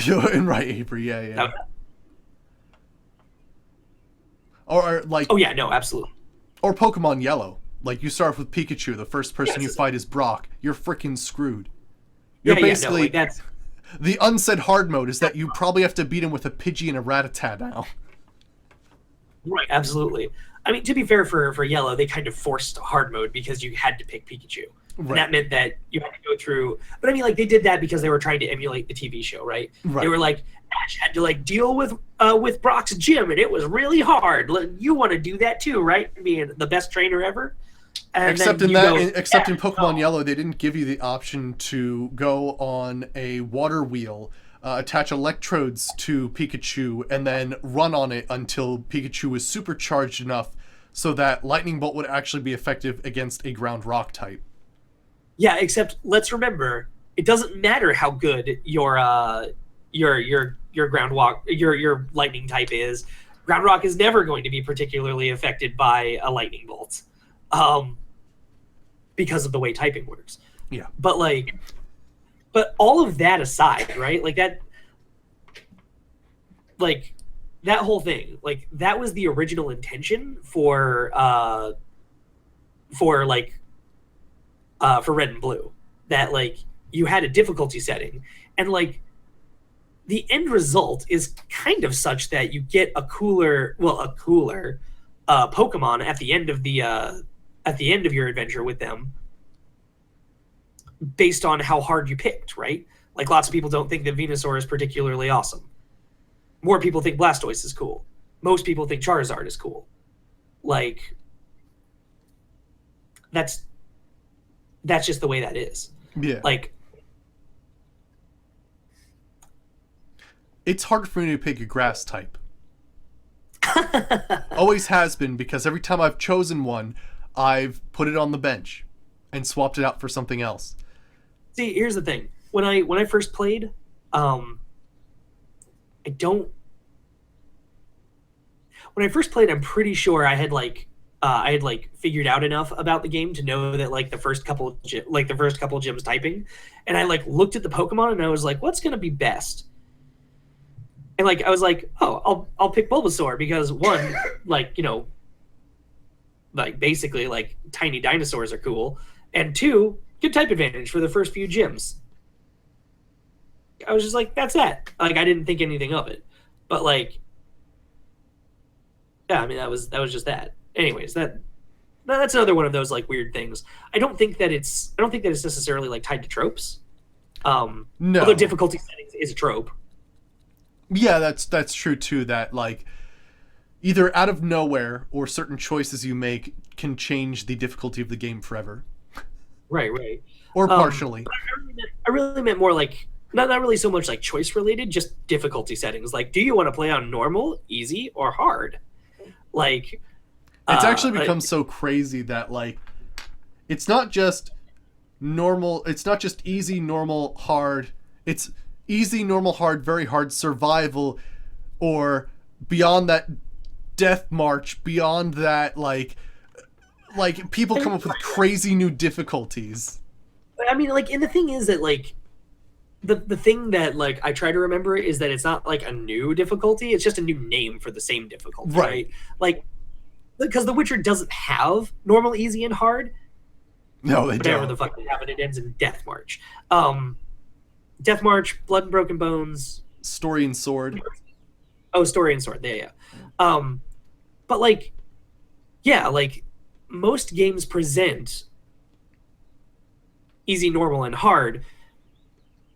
And right, Avery, yeah. Now, Or like, oh yeah, no, absolutely. or Pokemon Yellow. Like you start off with Pikachu, the first person you Yes. fight is Brock. You're freaking screwed. You're Yeah, basically like that's the unsaid hard mode is that you probably have to beat him with a Pidgey and a Rattata now. right, absolutely. I mean, to be fair for Yellow, they kind of forced hard mode because you had to pick Pikachu. And Right. that meant that you had to go through. But I mean, like they did that because they were trying to emulate the TV show, right? Right. They were like, Ash had to like deal with Brock's gym, and it was really hard. You want to do that too, right? Being the best trainer ever. And Except then in you that, go, except in "Yeah, Pokemon no." Yellow, they didn't give you the option to go on a water wheel, attach electrodes to Pikachu, and then run on it until Pikachu was supercharged enough so that Lightning Bolt would actually be effective against a ground rock type. Yeah, except let's remember, it doesn't matter how good your ground walk your lightning type is. Ground rock is never going to be particularly affected by a lightning bolt, because of the way typing works. Yeah. But all of that aside, right? Like that whole thing, like that was the original intention for Red and Blue, that like you had a difficulty setting, and like the end result is kind of such that you get a cooler Pokemon at the end of your adventure with them, based on how hard you picked, right? Like lots of people don't think that Venusaur is particularly awesome. More people think Blastoise is cool. Most people think Charizard is cool. Like that's just the way that is. Yeah. Like It's hard for me to pick a grass type. Always has been, because every time I've chosen one, I've put it on the bench and swapped it out for something else. See, here's the thing. When I first played, when I first played, I'm pretty sure I had figured out enough about the game to know that like the first couple of gyms typing, and I like looked at the Pokemon and I was like, what's gonna be best? And like I was like, oh, I'll pick Bulbasaur because one, like, you know, like basically like tiny dinosaurs are cool, and two, good type advantage for the first few gyms. I was just like, that's that. Like I didn't think anything of it, but like, yeah, I mean that was just that. Anyways, that's another one of those like weird things. I don't think that it's necessarily like tied to tropes. No. Although difficulty settings is a trope. Yeah, that's true too. That like either out of nowhere or certain choices you make can change the difficulty of the game forever, Right. or partially. I really meant more like not really so much like choice related, just difficulty settings. Like, do you want to play on normal, easy, or hard? Like, It's actually become so crazy that like it's not just normal. It's not just easy, normal, hard. It's easy, normal, hard, very hard, survival, or beyond that, death march. Beyond that, like people come up with crazy new difficulties. I mean, like, and the thing is that like the thing that like I try to remember is that it's not like a new difficulty; it's just a new name for the same difficulty, Right. right? Like, because The Witcher doesn't have normal, easy, and hard. No, they whatever don't. the fuck they have, and it ends in Death March. Death March, Blood and Broken Bones, Story and Sword. oh, Story and Sword. Yeah. But like, yeah, like most games present easy, normal, and hard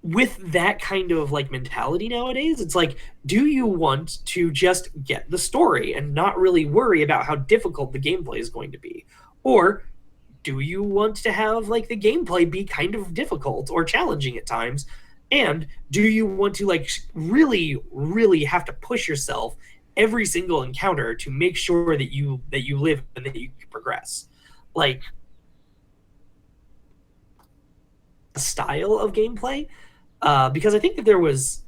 with that kind of like mentality nowadays. It's like, do you want to just get the story and not really worry about how difficult the gameplay is going to be? Or do you want to have like the gameplay be kind of difficult or challenging at times? And do you want to like really, really have to push yourself every single encounter to make sure that you live and that you progress? Like, style of gameplay, because I think that there was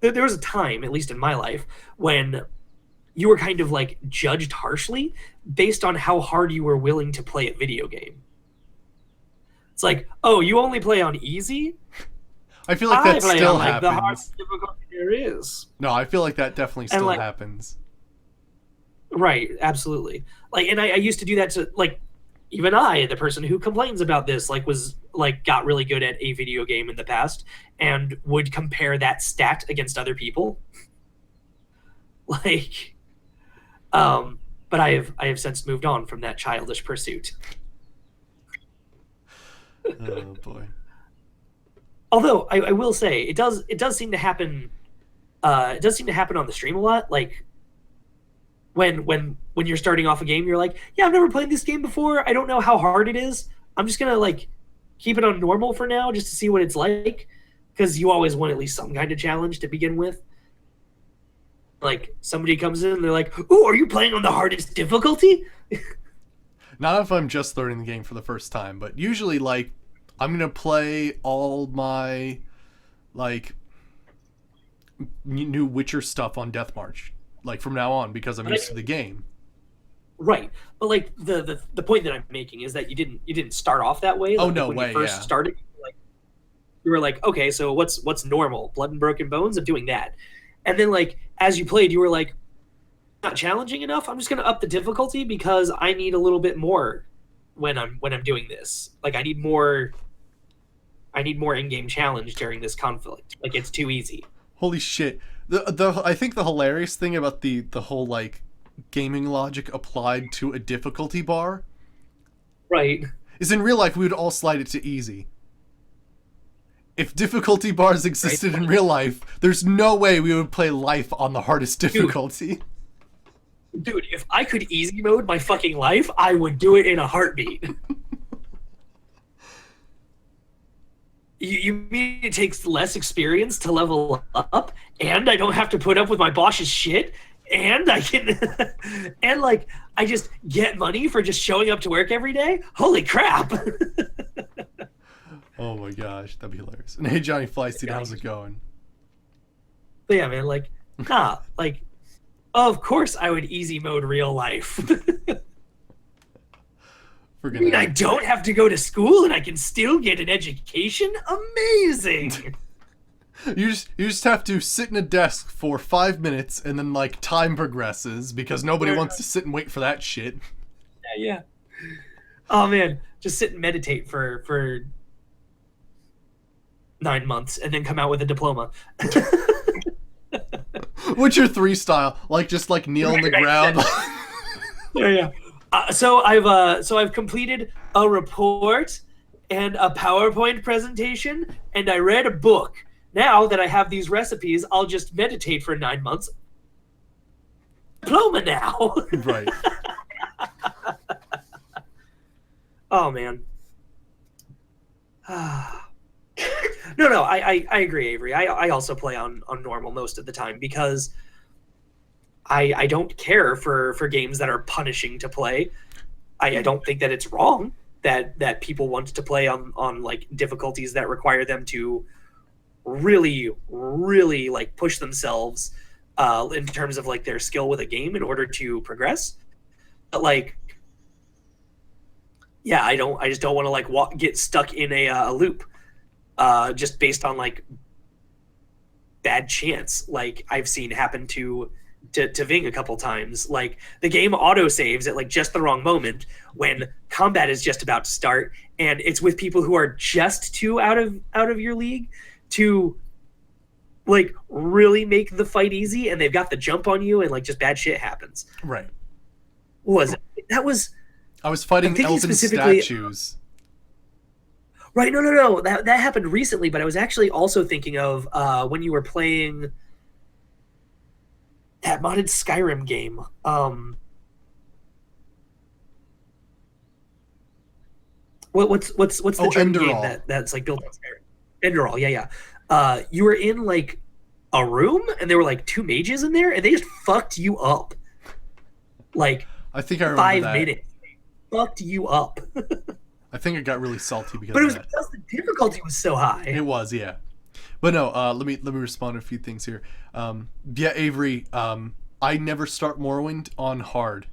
a time, at least in my life, when you were kind of like judged harshly based on how hard you were willing to play a video game. It's like, oh, you only play on easy? I feel like that play still on, like, the happens. hardest difficulty there is. No, I feel like that definitely still like- happens. Right, absolutely. Like, and I used to do that to like, even I, the person who complains about this, like was like got really good at a video game in the past and would compare that stat against other people. Like, but I have since moved on from that childish pursuit. Oh boy. Although I will say it does seem to happen. It does seem to happen on the stream a lot. Like when you're starting off a game, you're like, yeah, I've never played this game before. I don't know how hard it is. I'm just gonna like keep it on normal for now, just to see what it's like, because you always want at least some kind of challenge to begin with. Like somebody comes in and they're like, "Ooh, are you playing on the hardest difficulty?" Not if I'm just learning the game for the first time, but usually like I'm gonna play all my like new Witcher stuff on Death March, like from now on, because I'm used to the game. Right, but like the point that I'm making is that you didn't start off that way. Like, Oh, no when way, you first yeah. started, you were like, okay, so what's normal? Blood and Broken Bones? I'm doing that, and then like as you played, you were like, not challenging enough. I'm just gonna up the difficulty because I need a little bit more when I'm doing this. Like I need more in-game challenge during this conflict. Like it's too easy. Holy shit! The I think the hilarious thing about the whole like gaming logic applied to a difficulty bar Right. is in real life we would all slide it to easy. If difficulty bars existed in real life, there's no way we would play life on the hardest difficulty. Dude, if I could easy mode my fucking life, I would do it in a heartbeat. You mean it takes less experience to level up, and I don't have to put up with my boss's shit, and I can, and like I just get money for just showing up to work every day? Holy crap! Oh my gosh, that'd be hilarious. And hey, Johnny Fleistein, how's it going? But yeah, man, like, like, of course I would easy mode real life. I mean, I don't have to go to school and I can still get an education? Amazing! You just have to sit in a desk for 5 minutes and then like time progresses because nobody wants to sit and wait for that shit. Yeah. Oh man, just sit and meditate for 9 months and then come out with a diploma. Witcher 3 style, like just like kneel on the ground. Yeah. So I've completed a report and a PowerPoint presentation, and I read a book. Now that I have these recipes, I'll just meditate for 9 months. Diploma now. Right. Oh man. No, I agree, Avery. I also play on normal most of the time because I don't care for games that are punishing to play. I don't think that it's wrong that people want to play on like difficulties that require them to really, really like push themselves in terms of like their skill with a game in order to progress. But like, yeah, I just don't want to like get stuck in a loop just based on like bad chance, like I've seen happen to to Ving a couple times. Like the game auto saves at like just the wrong moment when combat is just about to start, and it's with people who are just too out of your league to like really make the fight easy, and they've got the jump on you, and like just bad shit happens. Right. That was I was fighting elven statues. Right, no. That happened recently, but I was actually also thinking of when you were playing that modded Skyrim game. What's the German game that's like built on Skyrim? Enderall, yeah. You were in like a room, and there were like 2 mages in there, and they just fucked you up. Like I think I remember 5 that. minutes, they fucked you up. I think I got really salty because. But it of was that. because the difficulty was so high. It was, yeah. But no, let me respond to a few things here. Yeah, Avery, I never start Morrowind on hard.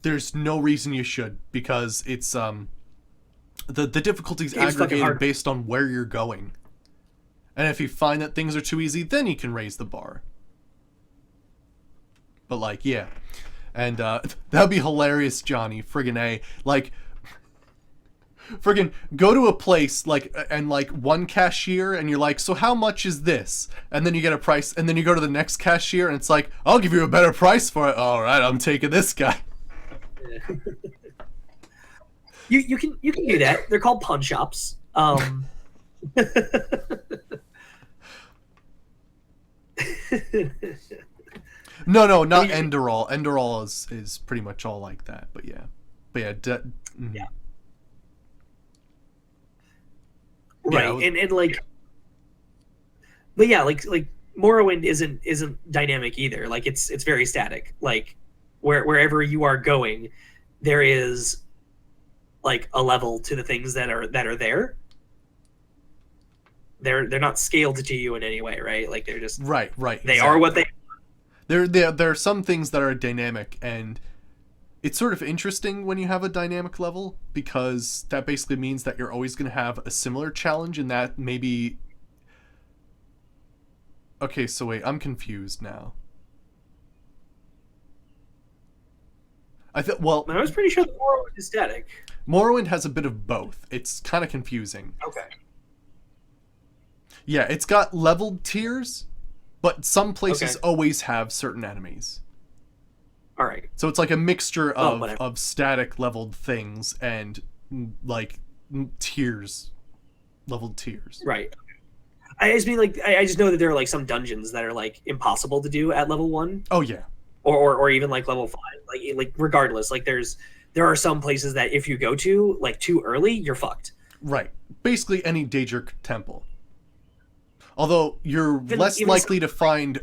There's no reason you should, because it's the difficulty's aggregated based on where you're going. And if you find that things are too easy, then you can raise the bar. But like, yeah. And that'd be hilarious, Johnny. Friggin' A. Like, friggin' go to a place like and like one cashier, and you're like, so how much is this? And then you get a price, and then you go to the next cashier, and it's like, I'll give you a better price for it. All right, I'm taking this guy. You can do that. They're called pawn shops. No, not Enderall. Enderall is pretty much all like that. But yeah. Yeah. Right, yeah, and like, but yeah, like Morrowind isn't dynamic either. Like it's very static. Like wherever you are going, there is like a level to the things that are there. They're not scaled to you in any way, right? Like they're just right. They are what they. There are some things that are dynamic, and it's sort of interesting when you have a dynamic level, because that basically means that you're always going to have a similar challenge, and that maybe... Okay, so wait, I'm confused now. I was pretty sure that Morrowind is static. Morrowind has a bit of both. It's kind of confusing. Okay. Yeah, it's got leveled tiers, but some places always have certain enemies. All right. So it's like a mixture of static leveled things and like tiers, leveled tiers. Right. I just mean like I just know that there are like some dungeons that are like impossible to do at level 1. Oh yeah. Or even like level 5. Like regardless, like there are some places that if you go to like too early, you're fucked. Right. Basically any Daedric temple. Although you're less likely to find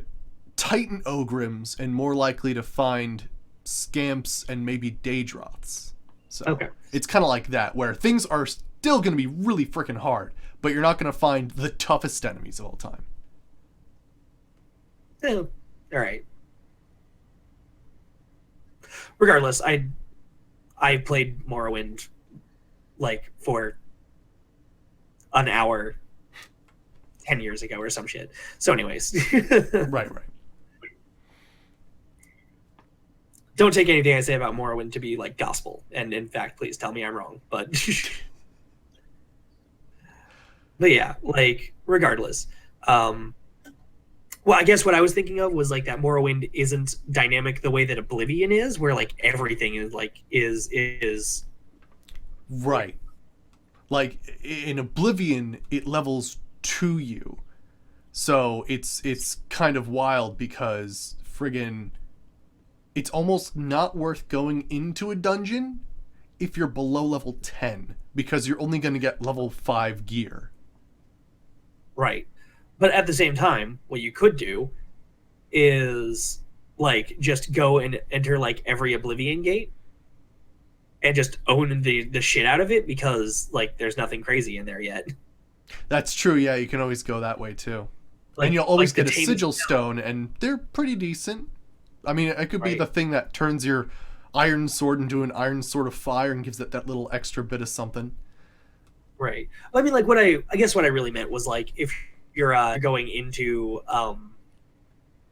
Titan Ogrims and more likely to find Scamps and maybe Daedroths. So it's kind of like that, where things are still going to be really freaking hard, but you're not going to find the toughest enemies of all time. All right. Regardless, I played Morrowind like for an hour 10 years ago or some shit. So anyways. Right. Don't take anything I say about Morrowind to be like gospel. And in fact, please tell me I'm wrong. But yeah, like regardless. Well, I guess what I was thinking of was like that Morrowind isn't dynamic the way that Oblivion is, where like everything is like is right. Like in Oblivion, it levels to you, so it's kind of wild, because friggin' it's almost not worth going into a dungeon if you're below level 10, because you're only going to get level 5 gear. Right. But at the same time, what you could do is like just go and enter like every Oblivion gate and just own the shit out of it, because like there's nothing crazy in there yet. That's true, yeah, you can always go that way too. Like, and you'll always get a sigil stone, and they're pretty decent. I mean, it could be the thing that turns your iron sword into an iron sword of fire and gives it that little extra bit of something. Right. I mean, like I guess what I really meant was like if you're going into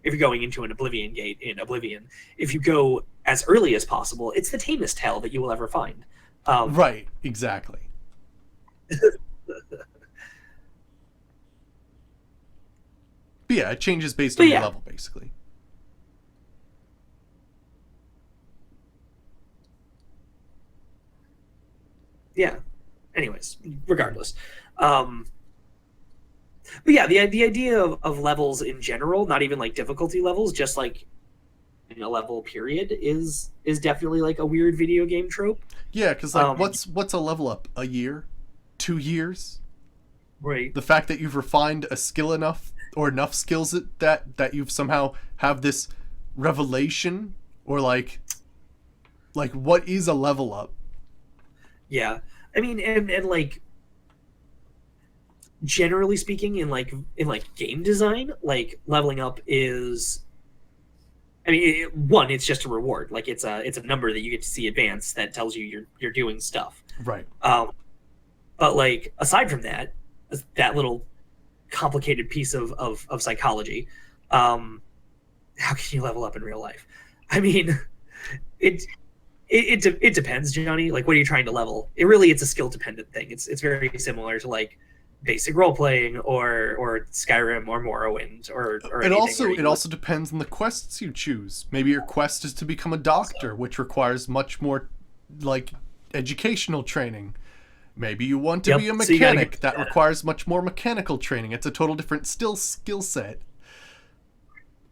if you're going into an Oblivion gate in Oblivion, if you go as early as possible, it's the tamest hell that you will ever find. Right, exactly. But yeah, it changes based on your level, basically. Yeah. Anyways, regardless. But yeah, the idea of levels in general, not even like difficulty levels, just like a level period, is definitely like a weird video game trope. Yeah, because like what's a level up? A year? 2 years? Right. The fact that you've refined a skill enough, or enough skills that you've somehow have this revelation, or like what is a level up? Yeah. I mean, and like, generally speaking, in game design, like leveling up is, I mean, one, it's just a reward. Like it's a number that you get to see advance that tells you you're doing stuff. Right. But like aside from that little complicated piece of psychology, how can you level up in real life? I mean, it depends, Johnny. Like, what are you trying to level? It's a skill dependent thing. It's very similar to like basic role playing or Skyrim or Morrowind or it also depends on the quests you choose. Maybe your quest is to become a doctor, which requires much more like educational training. Maybe you want to be a mechanic, that requires much more mechanical training. It's a total different skill set.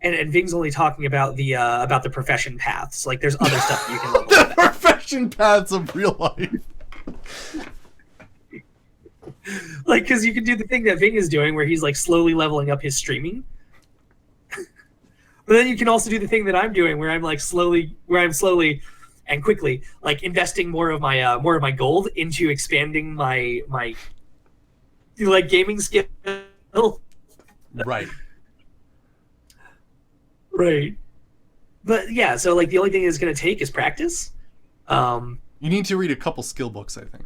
And Ving's only talking about the profession paths. Like, there's other stuff you can level. The profession paths of real life. Like, because you can do the thing that Ving is doing, where he's like slowly leveling up his streaming. But then you can also do the thing that I'm doing, where I'm slowly and quickly like investing more of my gold into expanding my like gaming skill. Right. Right. But yeah, so like the only thing it's going to take is practice. You need to read a couple skill books, I think.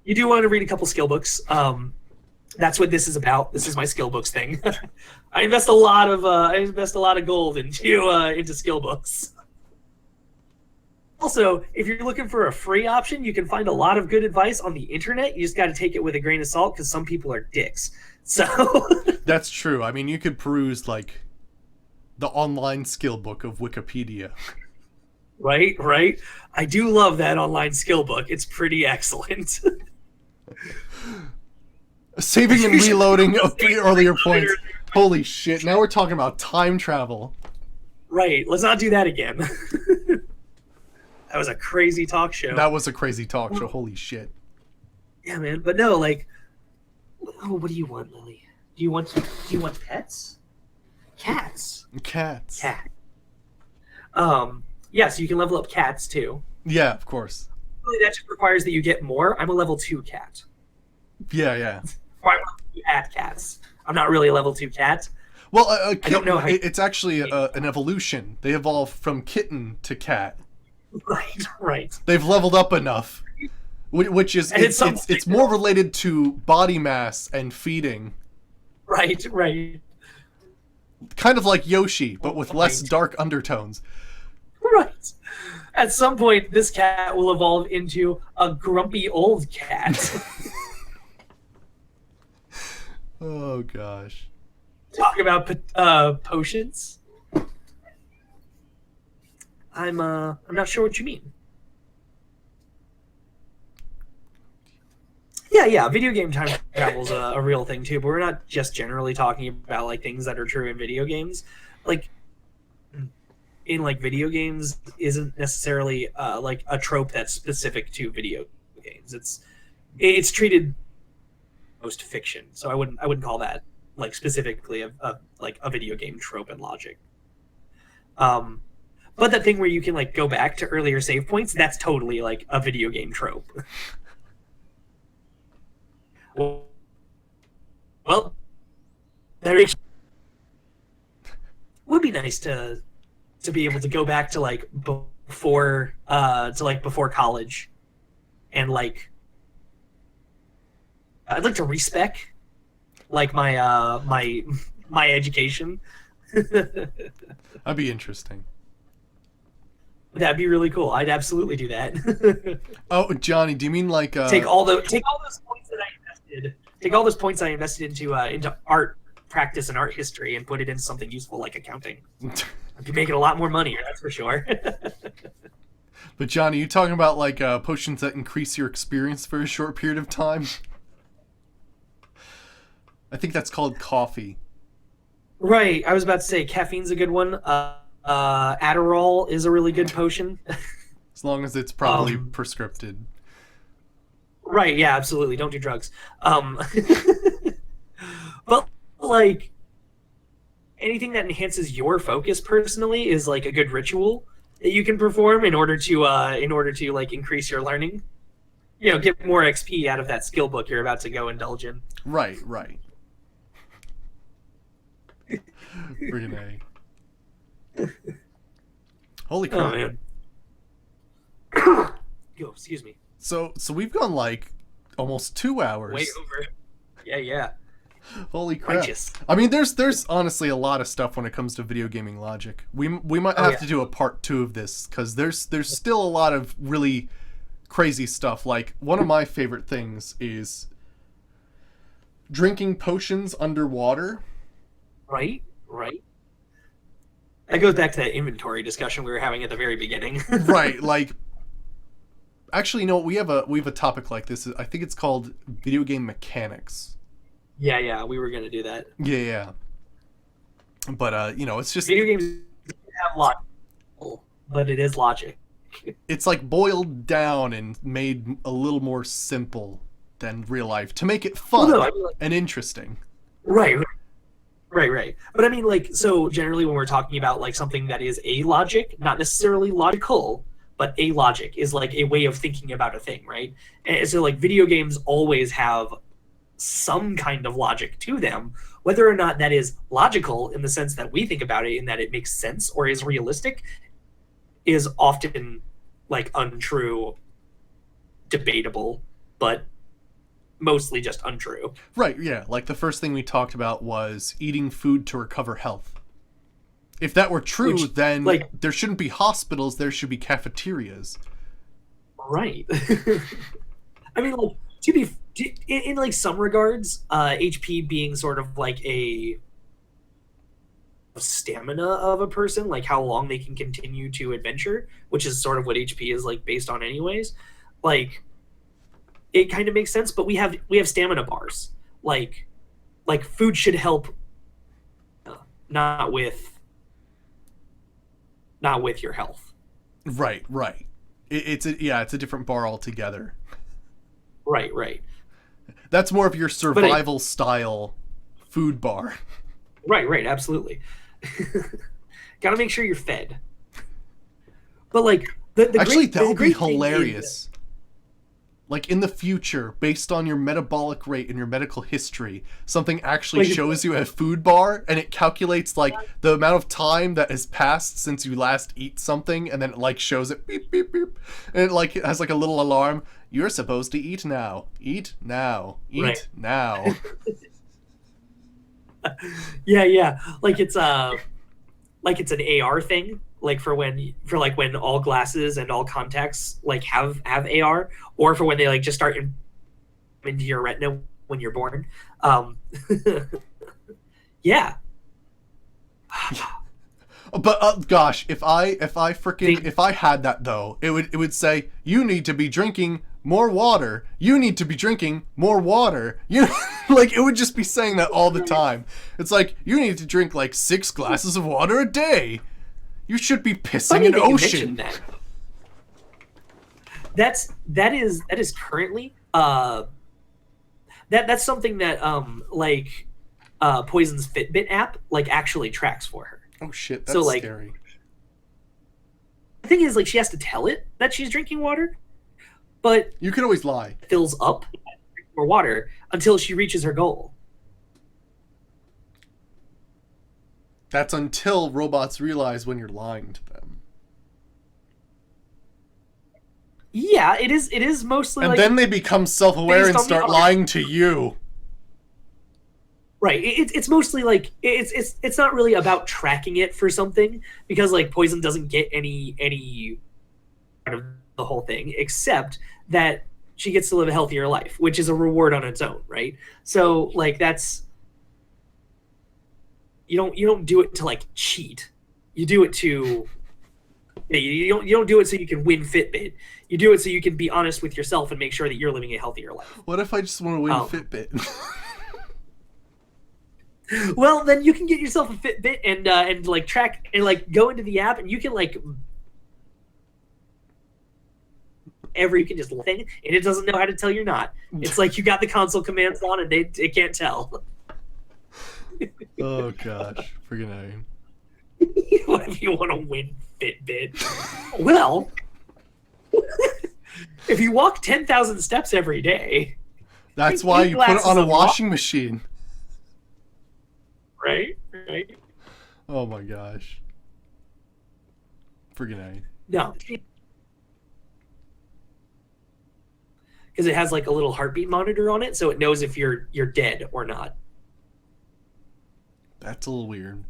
You do want to read a couple skill books. That's what this is about. This is my skill books thing. I invest a lot of gold into skill books. Also, if you're looking for a free option, you can find a lot of good advice on the internet. You just got to take it with a grain of salt, because some people are dicks. So that's true. I mean, you could peruse like the online skill book of Wikipedia. Right. I do love that online skill book. It's pretty excellent. Saving and reloading of 3 earlier points. Holy shit! Now we're talking about time travel. Right. Let's not do that again. That was a crazy talk show. Holy shit. Yeah, man. But no, like, oh, what do you want, Lily? Do you want pets? Cats. Cat. Yeah, so you can level up cats too. Yeah, of course. Really, that just requires that you get more. I'm a level 2 cat. Yeah. Or I'm level 2 at cats. I'm not really a level 2 cat. Well, I don't know how it's actually an evolution. They evolved from kitten to cat. Right. They've leveled up enough, which is it's more related to body mass and feeding. Right. Kind of like Yoshi, but with less dark undertones. Right. At some point, this cat will evolve into a grumpy old cat. Oh gosh. Talk about potions. I'm not sure what you mean. Yeah. Video game time travel is a real thing too, but we're not just generally talking about like things that are true in video games. Like in like video games isn't necessarily like a trope that's specific to video games. It's treated most fiction, so I wouldn't call that like specifically a video game trope and logic. But that thing where you can like go back to earlier save points, that's totally like a video game trope. Well, there would be nice to be able to go back to like before college, and like I'd like to respec like my education. That'd be interesting. That'd be really cool. I'd absolutely do that. Oh, Johnny, do you mean like Take all those points that I invested. Take all those points I invested into art practice and art history and put it into something useful like accounting. I'd be making a lot more money, that's for sure. But Johnny, you talking about like potions that increase your experience for a short period of time? I think that's called coffee. Right. I was about to say caffeine's a good one. Adderall is a really good potion. As long as it's properly prescribed. Right, yeah, absolutely. Don't do drugs. But like anything that enhances your focus personally is like a good ritual that you can perform in order to like increase your learning. You know, get more XP out of that skill book you're about to go indulge in. Right. Friggin' A. Holy crap. Oh man. Yo, excuse me. So we've gone like almost 2 hours. Way over. Yeah. Holy crap. Righteous. I mean, there's honestly a lot of stuff when it comes to video gaming logic. We might have to do a part 2 of this, because there's still a lot of really crazy stuff. Like, one of my favorite things is drinking potions underwater. Right. That goes back to that inventory discussion we were having at the very beginning. Right, like, actually, no, we have a topic like this. I think it's called video game mechanics. Yeah, we were gonna do that. Yeah. But it's just Video games have logic, but it is logic. It's like boiled down and made a little more simple than real life to make it fun and interesting. Right. But I mean, like, so generally when we're talking about like something that is a logic, not necessarily logical, but a logic is like a way of thinking about a thing, right? And so like video games always have some kind of logic to them, whether or not that is logical in the sense that we think about it and that it makes sense or is realistic is often like untrue, debatable, but mostly just untrue. Right, yeah. Like the first thing we talked about was eating food to recover health. If that were true, then like, there shouldn't be hospitals, there should be cafeterias. Right. I mean, like, in like some regards, HP being sort of like a stamina of a person, like how long they can continue to adventure, which is sort of what HP is like based on anyways. Like, it kind of makes sense, but we have stamina bars. Like food should help, not with your health. Right. It's a different bar altogether. Right. That's more of your survival style food bar. Right, absolutely. Gotta make sure you're fed. But like actually, that would be hilarious. Like in the future, based on your metabolic rate and your medical history, something actually shows you a food bar and it calculates like the amount of time that has passed since you last eat something, and then it like shows it beep beep beep, and it like has like a little alarm. You're supposed to eat now. Eat now. Eat now. Yeah. Like it's an AR thing. Like for when all glasses and all contacts like have AR, or for when they like just start into your retina when you're born. Yeah. But gosh, if I had that though, it would say you need to be drinking more water. You need to be drinking more water. Like it would just be saying that all the time. It's like you need to drink like 6 glasses of water a day. You should be pissing an ocean. That is currently that's something that Poison's Fitbit app like actually tracks for her. Oh shit, that's so, scary. The thing is, like, she has to tell it that she's drinking water, but you can always lie. Fills up more water until she reaches her goal. That's until robots realize when you're lying to them. Yeah, it is mostly. And then they become self-aware and start lying to you. Right. It's mostly like it's not really about tracking it for something because like poison doesn't get any part of the whole thing except that she gets to live a healthier life, which is a reward on its own, right? So like that's you don't do it to like cheat. You do it to you don't do it so you can win Fitbit. You do it so you can be honest with yourself and make sure that you're living a healthier life. What if I just want to win Fitbit? Well, then you can get yourself a Fitbit and like track and like go into the app and you can like you can just thing and it doesn't know how to tell you're not. It's like you got the console commands on and it can't tell. Oh gosh, freaking name. What if you want to win Fitbit? Well, if you walk 10,000 steps every day, that's why you put it on a washing machine. Right? Oh my gosh. Freaking A. No. Because it has like a little heartbeat monitor on it, so it knows if you're dead or not. That's a little weird.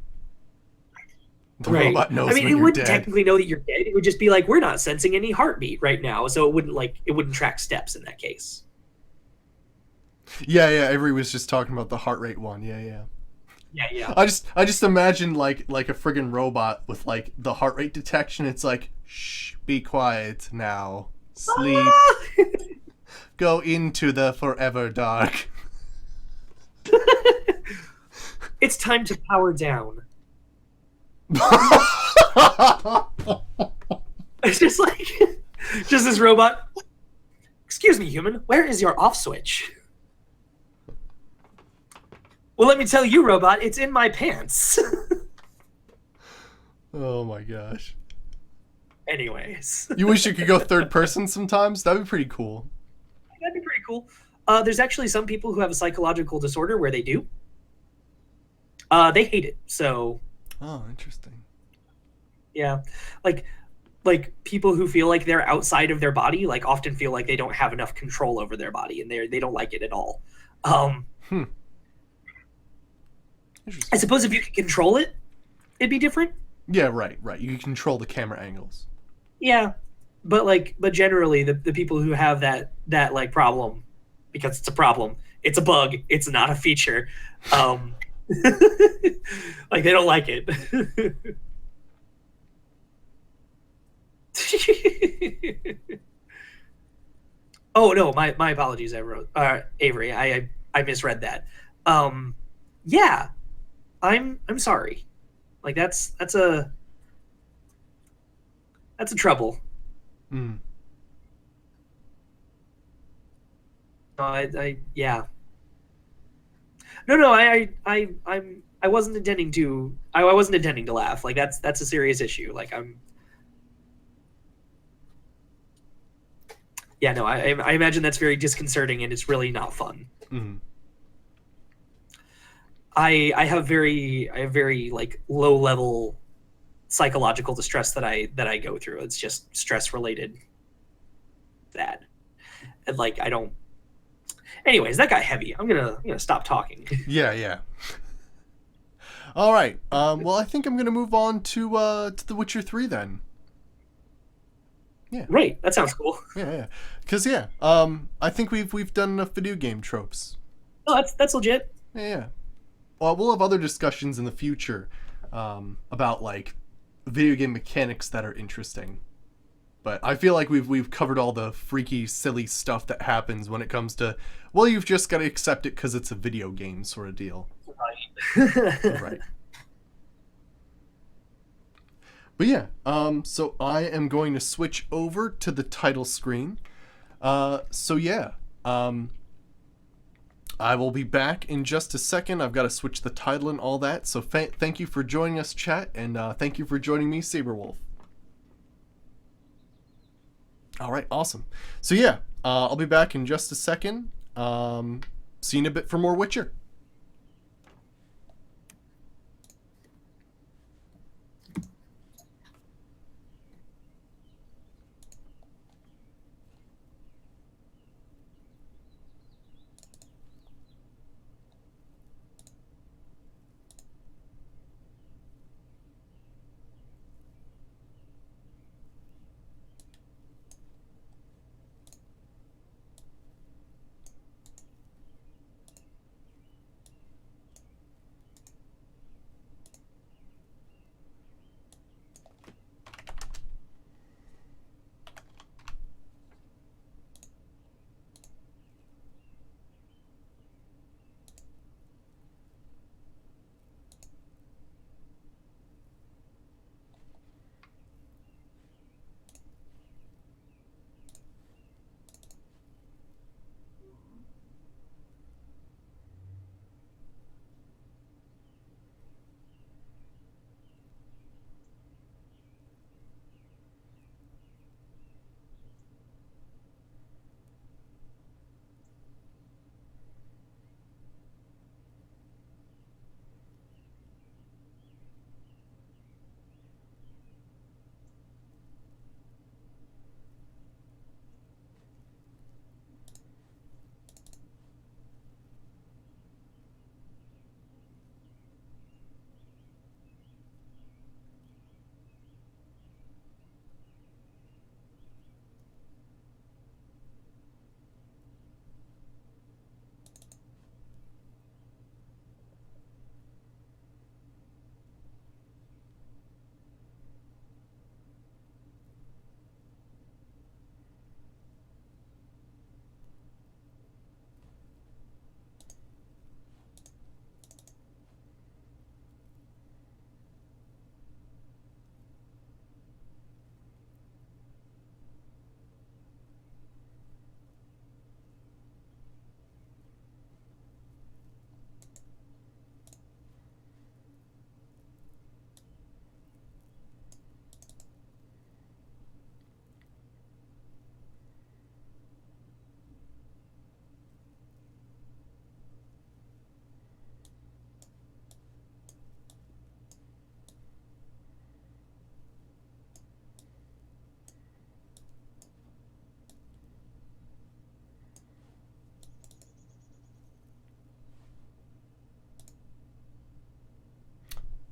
The robot knows it wouldn't technically know that you're dead. It would just be like, we're not sensing any heartbeat right now, so it wouldn't track steps in that case. Yeah. Avery was just talking about the heart rate one. Yeah. Yeah. I just imagine like a friggin' robot with like the heart rate detection. It's like, shh, be quiet now, sleep, go into the forever dark. It's time to power down. It's just like just this robot. Excuse me, human, where is your off switch? Well, let me tell you, robot, it's in my pants. Oh my gosh. Anyways. You wish you could go third person sometimes? That'd be pretty cool. That'd be pretty cool. There's actually some people who have a psychological disorder where they do. They hate it, so... Oh, interesting. Yeah. Like people who feel like they're outside of their body, like often feel like they don't have enough control over their body, and they don't like it at all. I suppose if you could control it, it'd be different. Yeah, right. You can control the camera angles. Yeah, but generally, the people who have that like problem, because it's a problem, it's a bug, it's not a feature. Like they don't like it. Oh no, my apologies, Avery. I misread that. Yeah, I'm sorry. Like that's a trouble. Mm. Yeah. No, I wasn't intending to. I wasn't intending to laugh. Like that's a serious issue. Like I'm. Yeah, no, I imagine that's very disconcerting and it's really not fun. Mm-hmm. I have very like low level psychological distress that I go through. It's just stress related. That, and like I don't. Anyways, that got heavy. I'm gonna stop talking. Yeah. All right. Well, I think I'm gonna move on to The Witcher 3 then. Yeah. Right. That sounds cool. Yeah. Because I think we've done enough video game tropes. Oh, that's legit. Yeah. Well, we'll have other discussions in the future about like video game mechanics that are interesting. But I feel like we've covered all the freaky, silly stuff that happens when it comes to, well, you've just got to accept it because it's a video game sort of deal. Right. But yeah, so I am going to switch over to the title screen. I will be back in just a second. I've got to switch the title and all that. So thank you for joining us, chat, and thank you for joining me, Saberwolf. All right, awesome. So yeah, I'll be back in just a second. See you in a bit for more Witcher.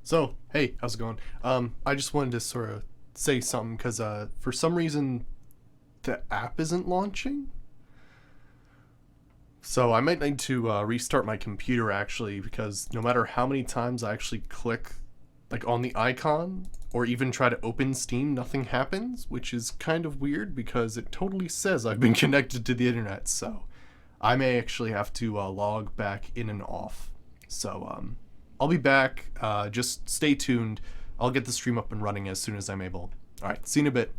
So, hey, how's it going? I just wanted to sort of say something because for some reason the app isn't launching. So I might need to restart my computer actually, because no matter how many times I actually click like on the icon or even try to open Steam, nothing happens, which is kind of weird because it totally says I've been connected to the internet. So I may actually have to log back in and off. So I'll be back. Just stay tuned. I'll get the stream up and running as soon as I'm able. All right, see you in a bit.